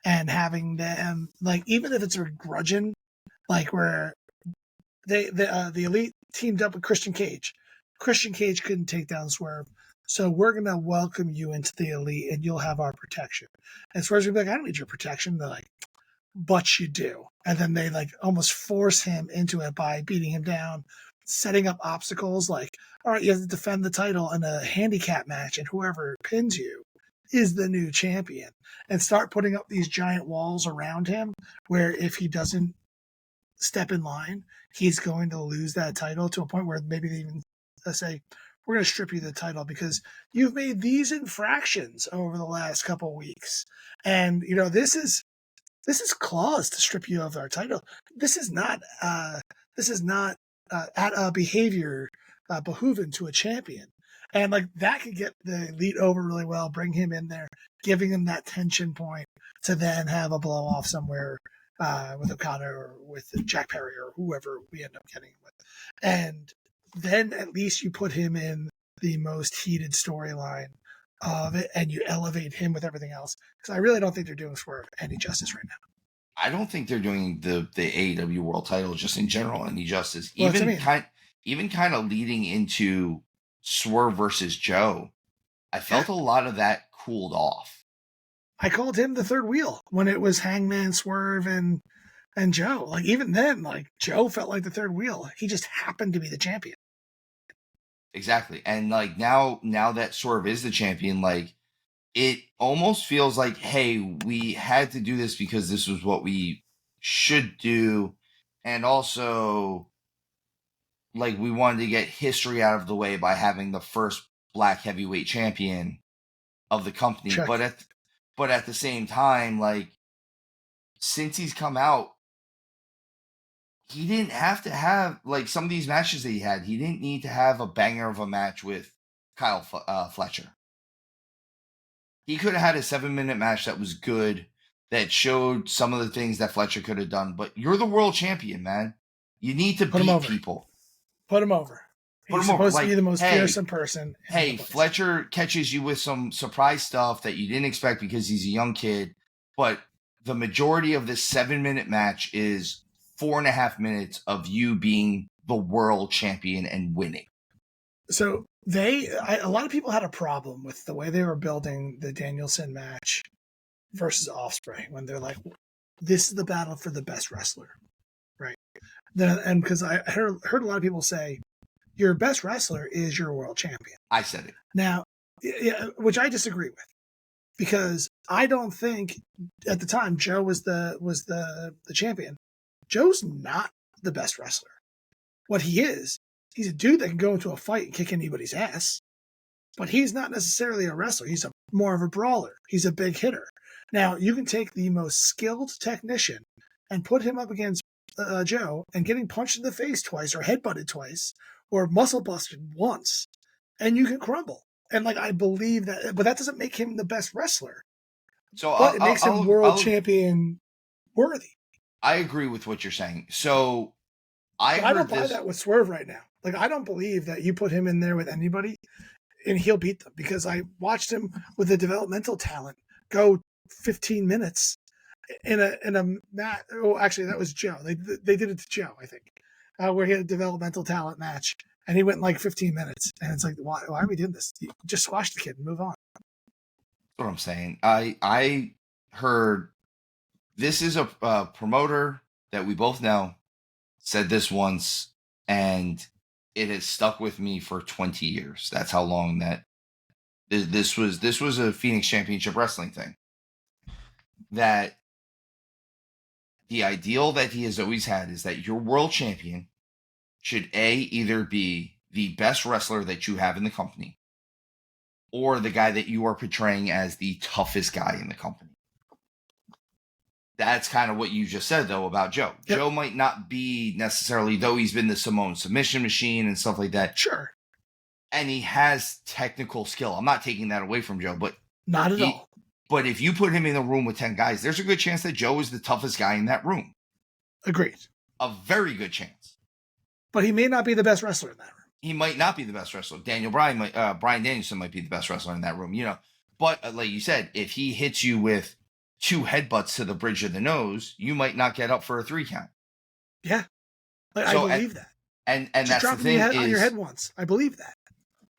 and having them, like, even if it's a grudging, like where the Elite teamed up with Christian Cage. Christian Cage couldn't take down Swerve. So we're going to welcome you into the Elite and you'll have our protection. And Swerve's going to be like, I don't need your protection. They're like, but you do. And then they like almost force him into it by beating him down, setting up obstacles like, all right, you have to defend the title in a handicap match, and whoever pins you is the new champion. And start putting up these giant walls around him where if he doesn't step in line, he's going to lose that title, to a point where maybe they even say, we're going to strip you the title because you've made these infractions over the last couple of weeks. And, you know, this is clause to strip you of our title. This is not at a behavior behooving to a champion. And like that could get the Elite over really well, bring him in there, giving him that tension point to then have a blow off somewhere with Okada or with Jack Perry or whoever we end up getting with. And then at least you put him in the most heated storyline of it, and you elevate him with everything else. Because I really don't think they're doing Swerve any justice right now. I don't think they're doing the AEW World Title just in general any justice. Well, Even kind of leading into Swerve versus Joe, I felt a lot of that cooled off. I called him the third wheel when it was Hangman, Swerve, and Joe. Like, even then, like, Joe felt like the third wheel. He just happened to be the champion. Exactly. And like now that Swerve is the champion, like, it almost feels like, hey, we had to do this because this was what we should do. And also, like, we wanted to get history out of the way by having the first black heavyweight champion of the company. Check. But at the same time, like, since he's come out, he didn't have to have, like, some of these matches that he had. He didn't need to have a banger of a match with Kyle Fletcher. He could have had a 7-minute match that was good, that showed some of the things that Fletcher could have done. But you're the world champion, man. You need to beat people. Put him over. He's supposed to be the most fearsome person. Hey, Fletcher catches you with some surprise stuff that you didn't expect because he's a young kid. But the majority of this 7-minute match is 4.5 minutes of you being the world champion and winning. So a lot of people had a problem with the way they were building the Danielson match versus Ospreay when they're like, this is the battle for the best wrestler, right? And because I heard a lot of people say, your best wrestler is your world champion. I said it. Now, which I disagree with, because I don't think at the time Joe was the champion. Joe's not the best wrestler. What he is, he's a dude that can go into a fight and kick anybody's ass, but he's not necessarily a wrestler. He's more of a brawler. He's a big hitter. Now, you can take the most skilled technician and put him up against Joe, and getting punched in the face twice or headbutted twice or muscle busted once, and you can crumble. And I believe that, but that doesn't make him the best wrestler. But it makes him world champion worthy. I agree with what you're saying. So I don't buy that with Swerve right now. I don't believe that you put him in there with anybody and he'll beat them, because I watched him with the developmental talent go 15 minutes in a match. Oh, actually, that was Joe. They did it to Joe, I think, where he had a developmental talent match, and he went 15 minutes. And it's like, why are we doing this? You just squash the kid and move on. That's what I'm saying. I heard this is a promoter that we both know said this once, and it has stuck with me for 20 years. That's how long that this was a Phoenix Championship Wrestling thing. That the ideal that he has always had is that your world champion should either be the best wrestler that you have in the company, or the guy that you are portraying as the toughest guy in the company. That's kind of what you just said, though, about Joe. Yep. Joe might not be necessarily, though he's been the Samoan submission machine and stuff like that. Sure. And he has technical skill. I'm not taking that away from Joe, but not at all. But if you put him in a room with 10 guys, there's a good chance that Joe is the toughest guy in that room. Agreed. A very good chance. But he may not be the best wrestler in that room. He might not be the best wrestler. Brian Danielson might be the best wrestler in that room, But like you said, if he hits you with 2 headbutts to the bridge of the nose, you might not get up for a 3 count. Yeah. I believe that. And that's the thing on your head once. I believe that.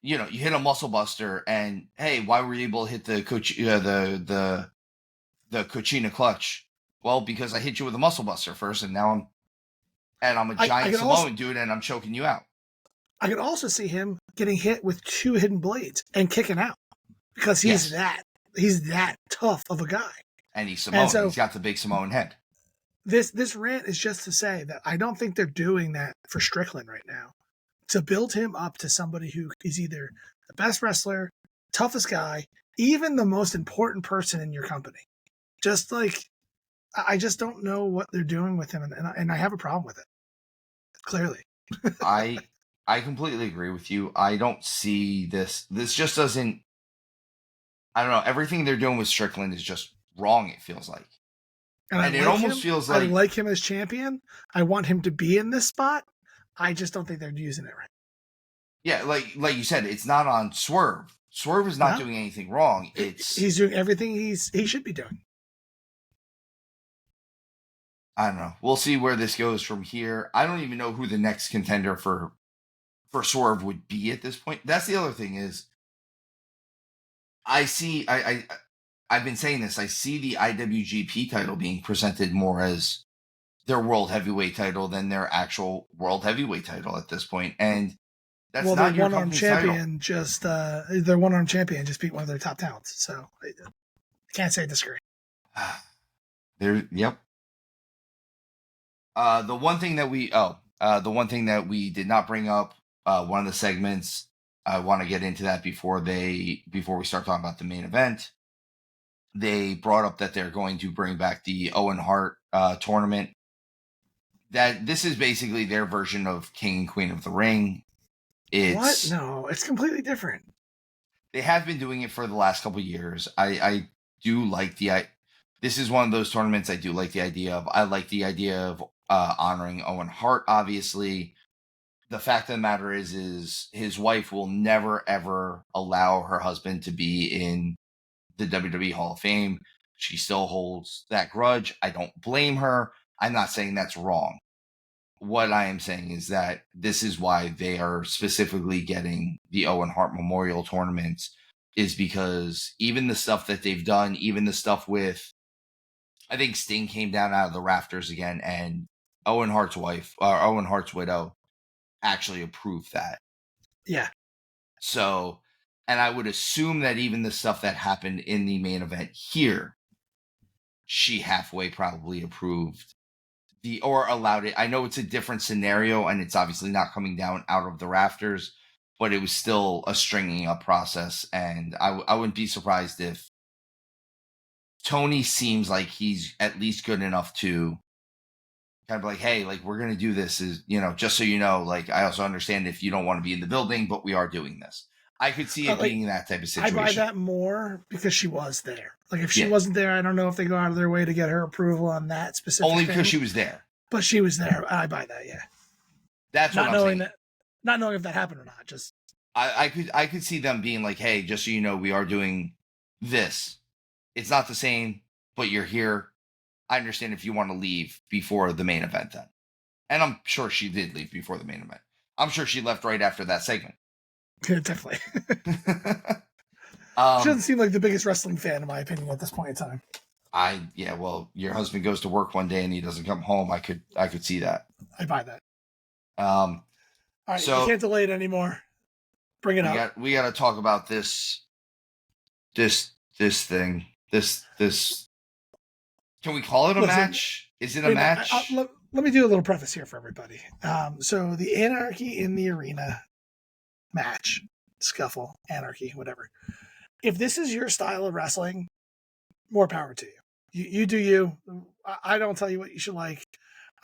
You hit a muscle buster, and hey, why were you able to hit the Cochina clutch? Well, because I hit you with a muscle buster first, and now I'm a giant Samoan dude, and I'm choking you out. I could also see him getting hit with 2 hidden blades and kicking out, because he's that tough of a guy. And he's Samoan. So, he's got the big Samoan head. This rant is just to say that I don't think they're doing that for Strickland right now, to build him up to somebody who is either the best wrestler, toughest guy, even the most important person in your company. I just don't know what they're doing with him, and I have a problem with it. Clearly. I completely agree with you. I don't see this. This just doesn't. I don't know. Everything they're doing with Strickland is just wrong, it feels like. And it almost feels like. I like him as champion. I want him to be in this spot. I just don't think they're using it right. Yeah, like you said, it's not on Swerve. Swerve is not doing anything wrong. He's doing everything he should be doing. I don't know. We'll see where this goes from here. I don't even know who the next contender for Swerve would be at this point. That's the other thing is, I've been saying this. I see the IWGP title being presented more as their world heavyweight title than their actual world heavyweight title at this point. And that's not your company's title. Their one-arm champion just beat one of their top talents. So I can't say I disagree. Yep. The one thing that we did not bring up, one of the segments, I want to get into that before we start talking about the main event. They brought up that they're going to bring back the Owen Hart tournament. that this is basically their version of King and Queen of the Ring. What? No, it's completely different. They have been doing it for the last couple of years. I do like this is one of those tournaments I do like the idea of. I like the idea of honoring Owen Hart. Obviously, the fact of the matter is his wife will never ever allow her husband to be in the WWE Hall of Fame. She still holds that grudge. I don't blame her. I'm not saying that's wrong. What I am saying is that this is why they are specifically getting the Owen Hart Memorial tournaments, is because even the stuff that they've done, even the stuff with, I think Sting came down out of the rafters again, and Owen Hart's wife, or Owen Hart's widow, actually approved that. Yeah. So, and I would assume that even the stuff that happened in the main event here, she halfway probably approved or allowed it. I know it's a different scenario and it's obviously not coming down out of the rafters, but it was still a stringing up process. And I wouldn't be surprised if Tony seems like he's at least good enough to kind of like, hey, like, we're going to do this, is, just so you know, like, I also understand if you don't want to be in the building, but we are doing this. I could see it being that type of situation. I buy that more because she was there. Like, if she wasn't there, I don't know if they go out of their way to get her approval on that specific Only thing. because she was there. But she was there. I buy that, yeah. That's not what I'm knowing saying. Not knowing if that happened or not. Just I could see them being like, hey, just so you know, we are doing this. It's not the same, but you're here. I understand if you want to leave before the main event then. And I'm sure she did leave before the main event. I'm sure she left right after that segment. Yeah, definitely. She doesn't seem like the biggest wrestling fan, in my opinion, at this point in time. Well, your husband goes to work one day and he doesn't come home. I could see that. I buy that. All right, so you can't delay it anymore. Bring it up. We got to talk about this thing. This. Can we call it a match? Is it a match? Let me do a little preface here for everybody. So the Anarchy in the Arena match, scuffle, anarchy, whatever. If this is your style of wrestling, more power to you. You do you. I don't tell you what you should like.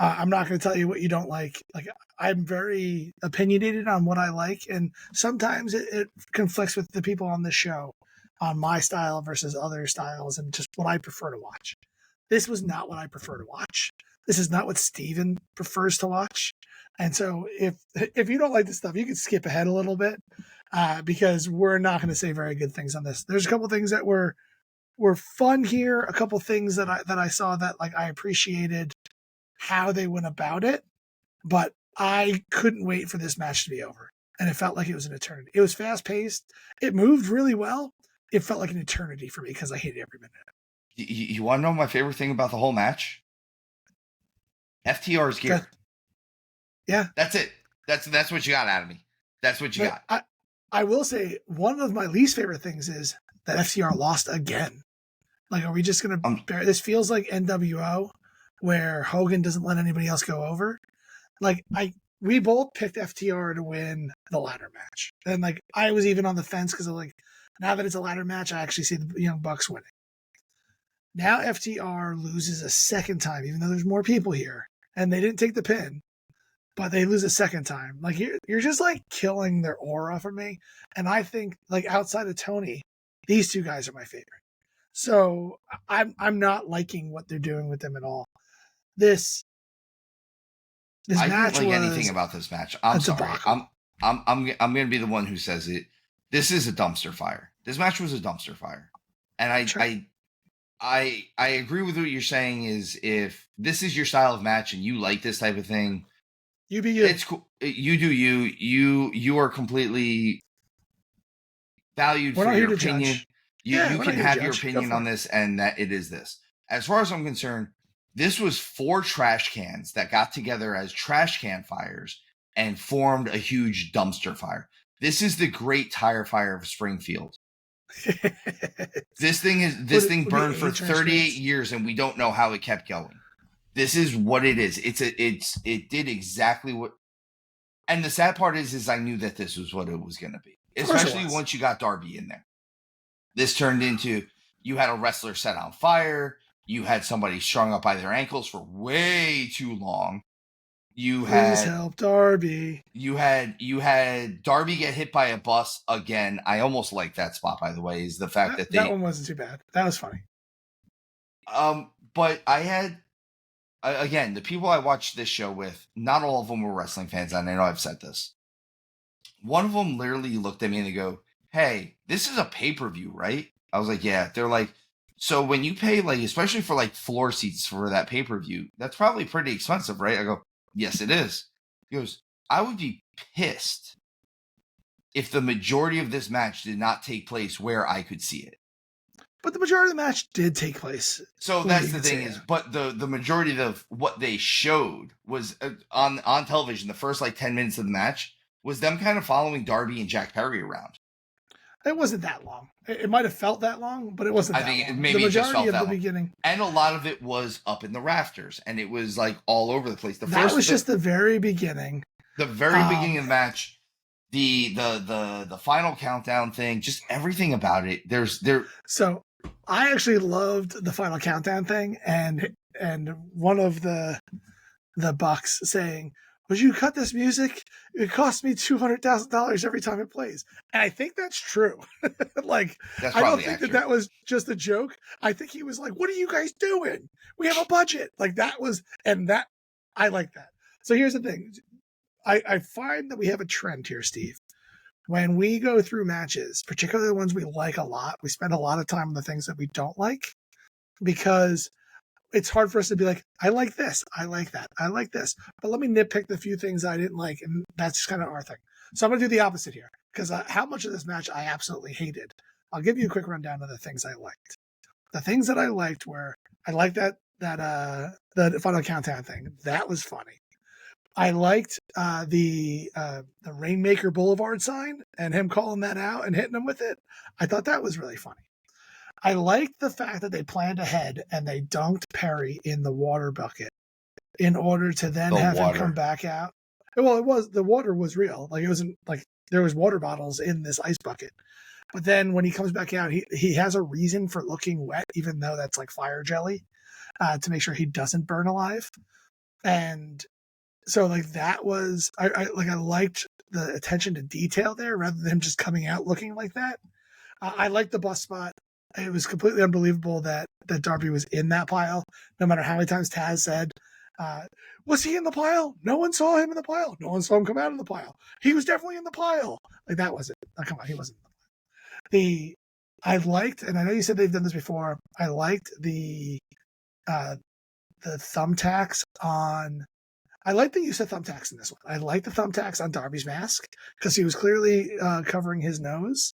I'm not going to tell you what you don't like. Like, I'm very opinionated on what I like, and sometimes it conflicts with the people on this show on my style versus other styles and just what I prefer to watch. This was not what I prefer to watch. This is not what Steven prefers to watch. And so if you don't like this stuff, you can skip ahead a little bit because we're not going to say very good things on this. There's a couple things that were fun here. A couple things that I saw that, like, I appreciated how they went about it, but I couldn't wait for this match to be over. And it felt like it was an eternity. It was fast paced. It moved really well. It felt like an eternity for me because I hated every minute. You want to know my favorite thing about the whole match? FTR's gear. Yeah. That's it. That's what you got out of me. That's what you got. I will say one of my least favorite things is that FTR lost again. Like, are we just going to bear this? Feels like NWO, where Hogan doesn't let anybody else go over. Like, we both picked FTR to win the ladder match. And, like, I was even on the fence because, like, now that it's a ladder match, I actually see the Young Bucks winning. Now FTR loses a second time, even though there's more people here. And they didn't take the pin, but they lose a second time. Like, you're just, like, killing their aura for me. And I think, like, outside of Tony, these two guys are my favorite. So I'm not liking what they're doing with them at all. This I match didn't like anything about this match. I'm sorry. Debacle. I'm going to be the one who says it. This is a dumpster fire. This match was a dumpster fire, and I agree with what you're saying. Is if this is your style of match and you like this type of thing, you be you. It's cool. You do you. You are completely valued for your opinion. You can have your opinion on this, and that it is this. As far as I'm concerned, this was 4 trash cans that got together as trash can fires and formed a huge dumpster fire. This is the Great Tire Fire of Springfield. This thing burned for 38 years, and we don't know how it kept going. This is what it is. It did exactly what. And the sad part is I knew that this was what it was going to be, especially once you got Darby in there. This turned into, you had a wrestler set on fire. You had somebody strung up by their ankles for way too long. You Please had help Darby. you had Darby get hit by a bus again. I almost like that spot, by the way, is the fact that That they one wasn't too bad. That was funny. but I had again, the people I watched this show with, not all of them were wrestling fans, and I know I've said this. One of them literally looked at me and they go, "Hey, this is a pay-per-view, right?" I was like, "Yeah." They're like, "So when you pay, like, especially for like floor seats for that pay-per-view, that's probably pretty expensive, right?" I go, "Yes, it is." He goes, "I would be pissed if the majority of this match did not take place where I could see it." But the majority of the match did take place. So that's the thing is, but the majority of what they showed was on television. The first like 10 minutes of the match was them kind of following Darby and Jack Perry around. It wasn't that long. It might have felt that long, but it wasn't I that think long. maybe The it just majority felt of that the long. beginning. And a lot of it was up in the rafters, and it was like all over the place. That was just the very beginning. The very beginning of the match, the final countdown thing, just everything about it. So I actually loved the final countdown thing, and one of the Bucks saying, "Would you cut this music? It costs me $200,000 every time it plays." And I think that's true. Like, That's I don't probably think accurate. that was just a joke. I think he was like, "What are you guys doing? We have a budget." Like that was, and that I like that. So here's the thing. I find that we have a trend here, Steve. When we go through matches, particularly the ones we like a lot, we spend a lot of time on the things that we don't like because it's hard for us to be like, I like this, I like that, I like this. But let me nitpick the few things I didn't like, and that's kind of our thing. So I'm going to do the opposite here because how much of this match I absolutely hated. I'll give you a quick rundown of the things I liked. The things that I liked were I liked the final countdown thing. That was funny. I liked the Rainmaker Boulevard sign and him calling that out and hitting him with it. I thought that was really funny. I liked the fact that they planned ahead and they dunked Perry in the water bucket in order to then have him come back out. Well, the water was real. Like it wasn't like there was water bottles in this ice bucket. But then when he comes back out, he has a reason for looking wet, even though that's like fire jelly, to make sure he doesn't burn alive. And so like that was I liked the attention to detail there rather than him just coming out looking like that. I liked the bus spot. It was completely unbelievable that Darby was in that pile. No matter how many times Taz said, "Was he in the pile? No one saw him in the pile. No one saw him come out of the pile. He was definitely in the pile." Like that wasn't. Oh, come on, he wasn't. I liked, and I know you said they've done this before. I liked the thumbtacks on. I like the use of thumbtacks in this one. I like the thumbtacks on Darby's mask because he was clearly covering his nose,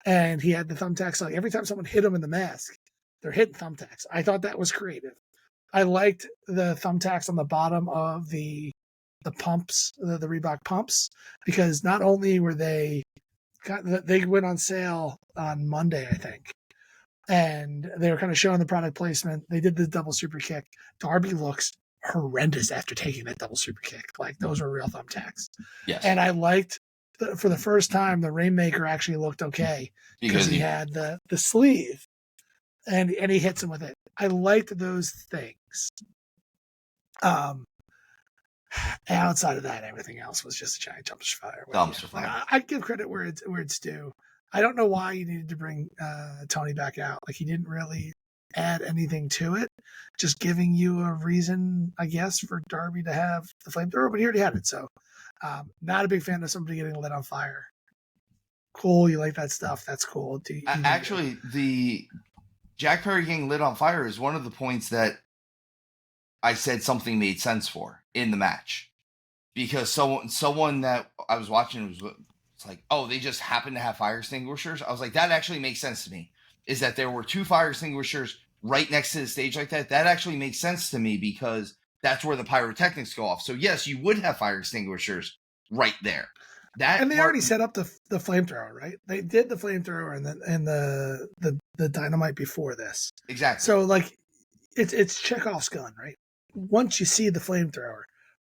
and he had the thumbtacks. Like every time someone hit him in the mask, they're hitting thumbtacks. I thought that was creative. I liked the thumbtacks on the bottom of the pumps, the Reebok pumps, because not only were they went on sale on Monday, I think, and they were kind of showing the product placement. They did the double super kick. Darby looks horrendous after taking that double super kick. Like those were real thumbtacks. Yes. And I liked for the first time the Rainmaker actually looked okay because he had the sleeve and he hits him with it. I liked those things. Outside of that, everything else was just a giant dumpster fire. I give credit where it's due. I don't know why you needed to bring Tony back out. Like he didn't really add anything to it, just giving you a reason, I guess, for Darby to have the flamethrower, but he already had it. So not a big fan of somebody getting lit on fire. Cool, you like that stuff. That's cool. Actually, the Jack Perry getting lit on fire is one of the points that I said something made sense for in the match. Because someone that I was watching was like, oh, they just happen to have fire extinguishers. I was like, that actually makes sense to me. Is that there were two fire extinguishers right next to the stage like that? That actually makes sense to me because that's where the pyrotechnics go off. So yes, you would have fire extinguishers right there. And they already set up the flamethrower, right? They did the flamethrower and the dynamite before this. Exactly. So like, it's Chekhov's gun, right? Once you see the flamethrower,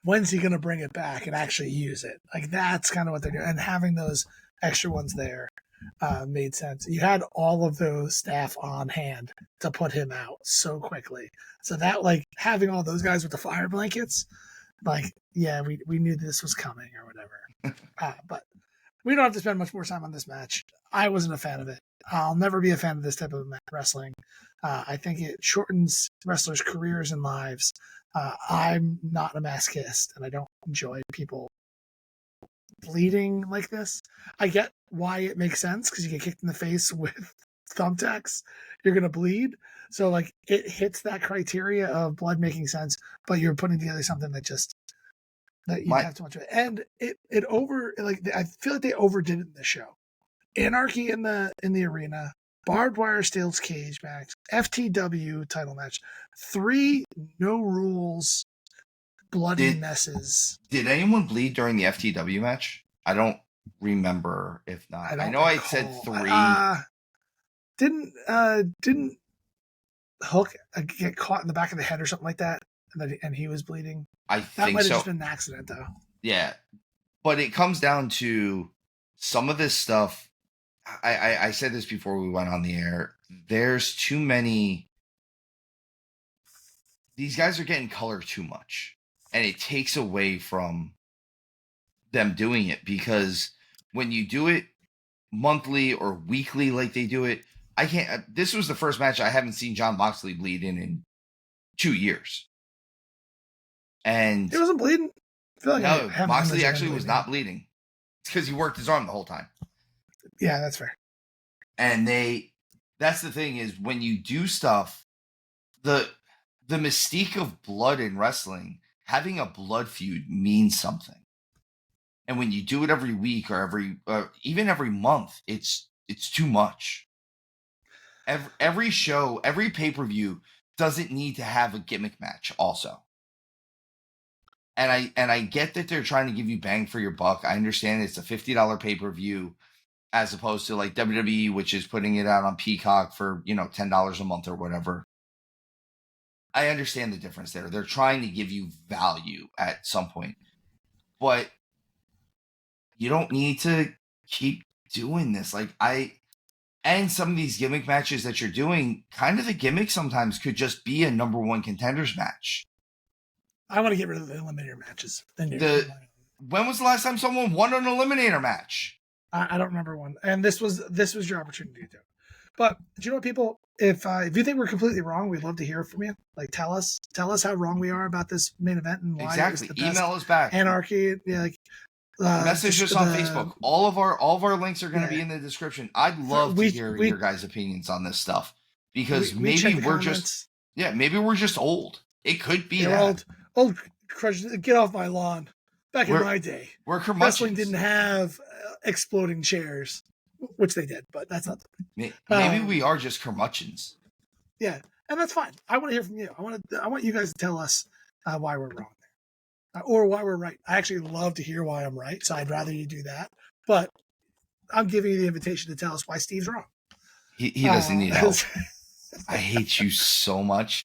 when's he going to bring it back and actually use it? Like that's kind of what they're doing. And having those extra ones there made sense. You had all of those staff on hand to put him out so quickly. So that like having all those guys with the fire blankets like, yeah, we knew this was coming or whatever. But we don't have to spend much more time on this match. I wasn't a fan of it. I'll never be a fan of this type of wrestling. I think it shortens wrestlers' careers and lives. I'm not a masochist, and I don't enjoy people bleeding like this. I get why it makes sense because you get kicked in the face with thumbtacks, you're gonna bleed. So like it hits that criteria of blood making sense, but you're putting together something that you have too much of it. And it over like I feel like they overdid it in the show. Anarchy in the arena, barbed wire steel cage match, FTW title match, 3 no rules bloody messes. Did anyone bleed during the FTW match? I don't remember. If not, I know I said 3. Didn't Hook get caught in the back of the head or something like that, and he was bleeding? I think that might have so. just been an accident, though. Yeah, but it comes down to some of this stuff. I said this before we went on the air. There's too many. These guys are getting color too much, and it takes away from them doing it, because when you do it monthly or weekly like they do it, I can't. This was the first match I haven't seen Jon Moxley bleed in 2 years. And he wasn't bleeding. I feel like no, Moxley actually was not bleeding. It's because he worked his arm the whole time. Yeah, that's fair. And that's the thing, is when you do stuff, the mystique of blood in wrestling, having a blood feud means something. And when you do it every week or even every month, it's too much. Every show, every pay-per-view doesn't need to have a gimmick match also. And I get that they're trying to give you bang for your buck. I understand it's a $50 pay-per-view as opposed to like WWE, which is putting it out on Peacock for, $10 a month or whatever. I understand the difference there. They're trying to give you value at some point. But you don't need to keep doing this. And some of these gimmick matches that you're doing, kind of the gimmick sometimes could just be a number 1 contenders match. I want to get rid of the eliminator matches. When was the last time someone won an eliminator match? I don't remember one. And this was your opportunity to do it. But do you know what, people? If you think we're completely wrong, we'd love to hear from you. Like, tell us how wrong we are about this main event and why exactly. It's the best. Email us back. Anarchy, yeah, like message us on Facebook. All of our links are going to be in the description. I'd love to hear your guys' opinions on this stuff, because maybe we're just old. It could be that. Old get off my lawn. Back in my day, wrestling didn't have exploding chairs, which they did, but that's not. Maybe we are just curmudgeons. Yeah, and that's fine. I want to hear from you. I want you guys to tell us why we're wrong there, or why we're right. I actually love to hear why I'm right, so I'd rather you do that. But I'm giving you the invitation to tell us why Steve's wrong. He doesn't need help. I hate you so much.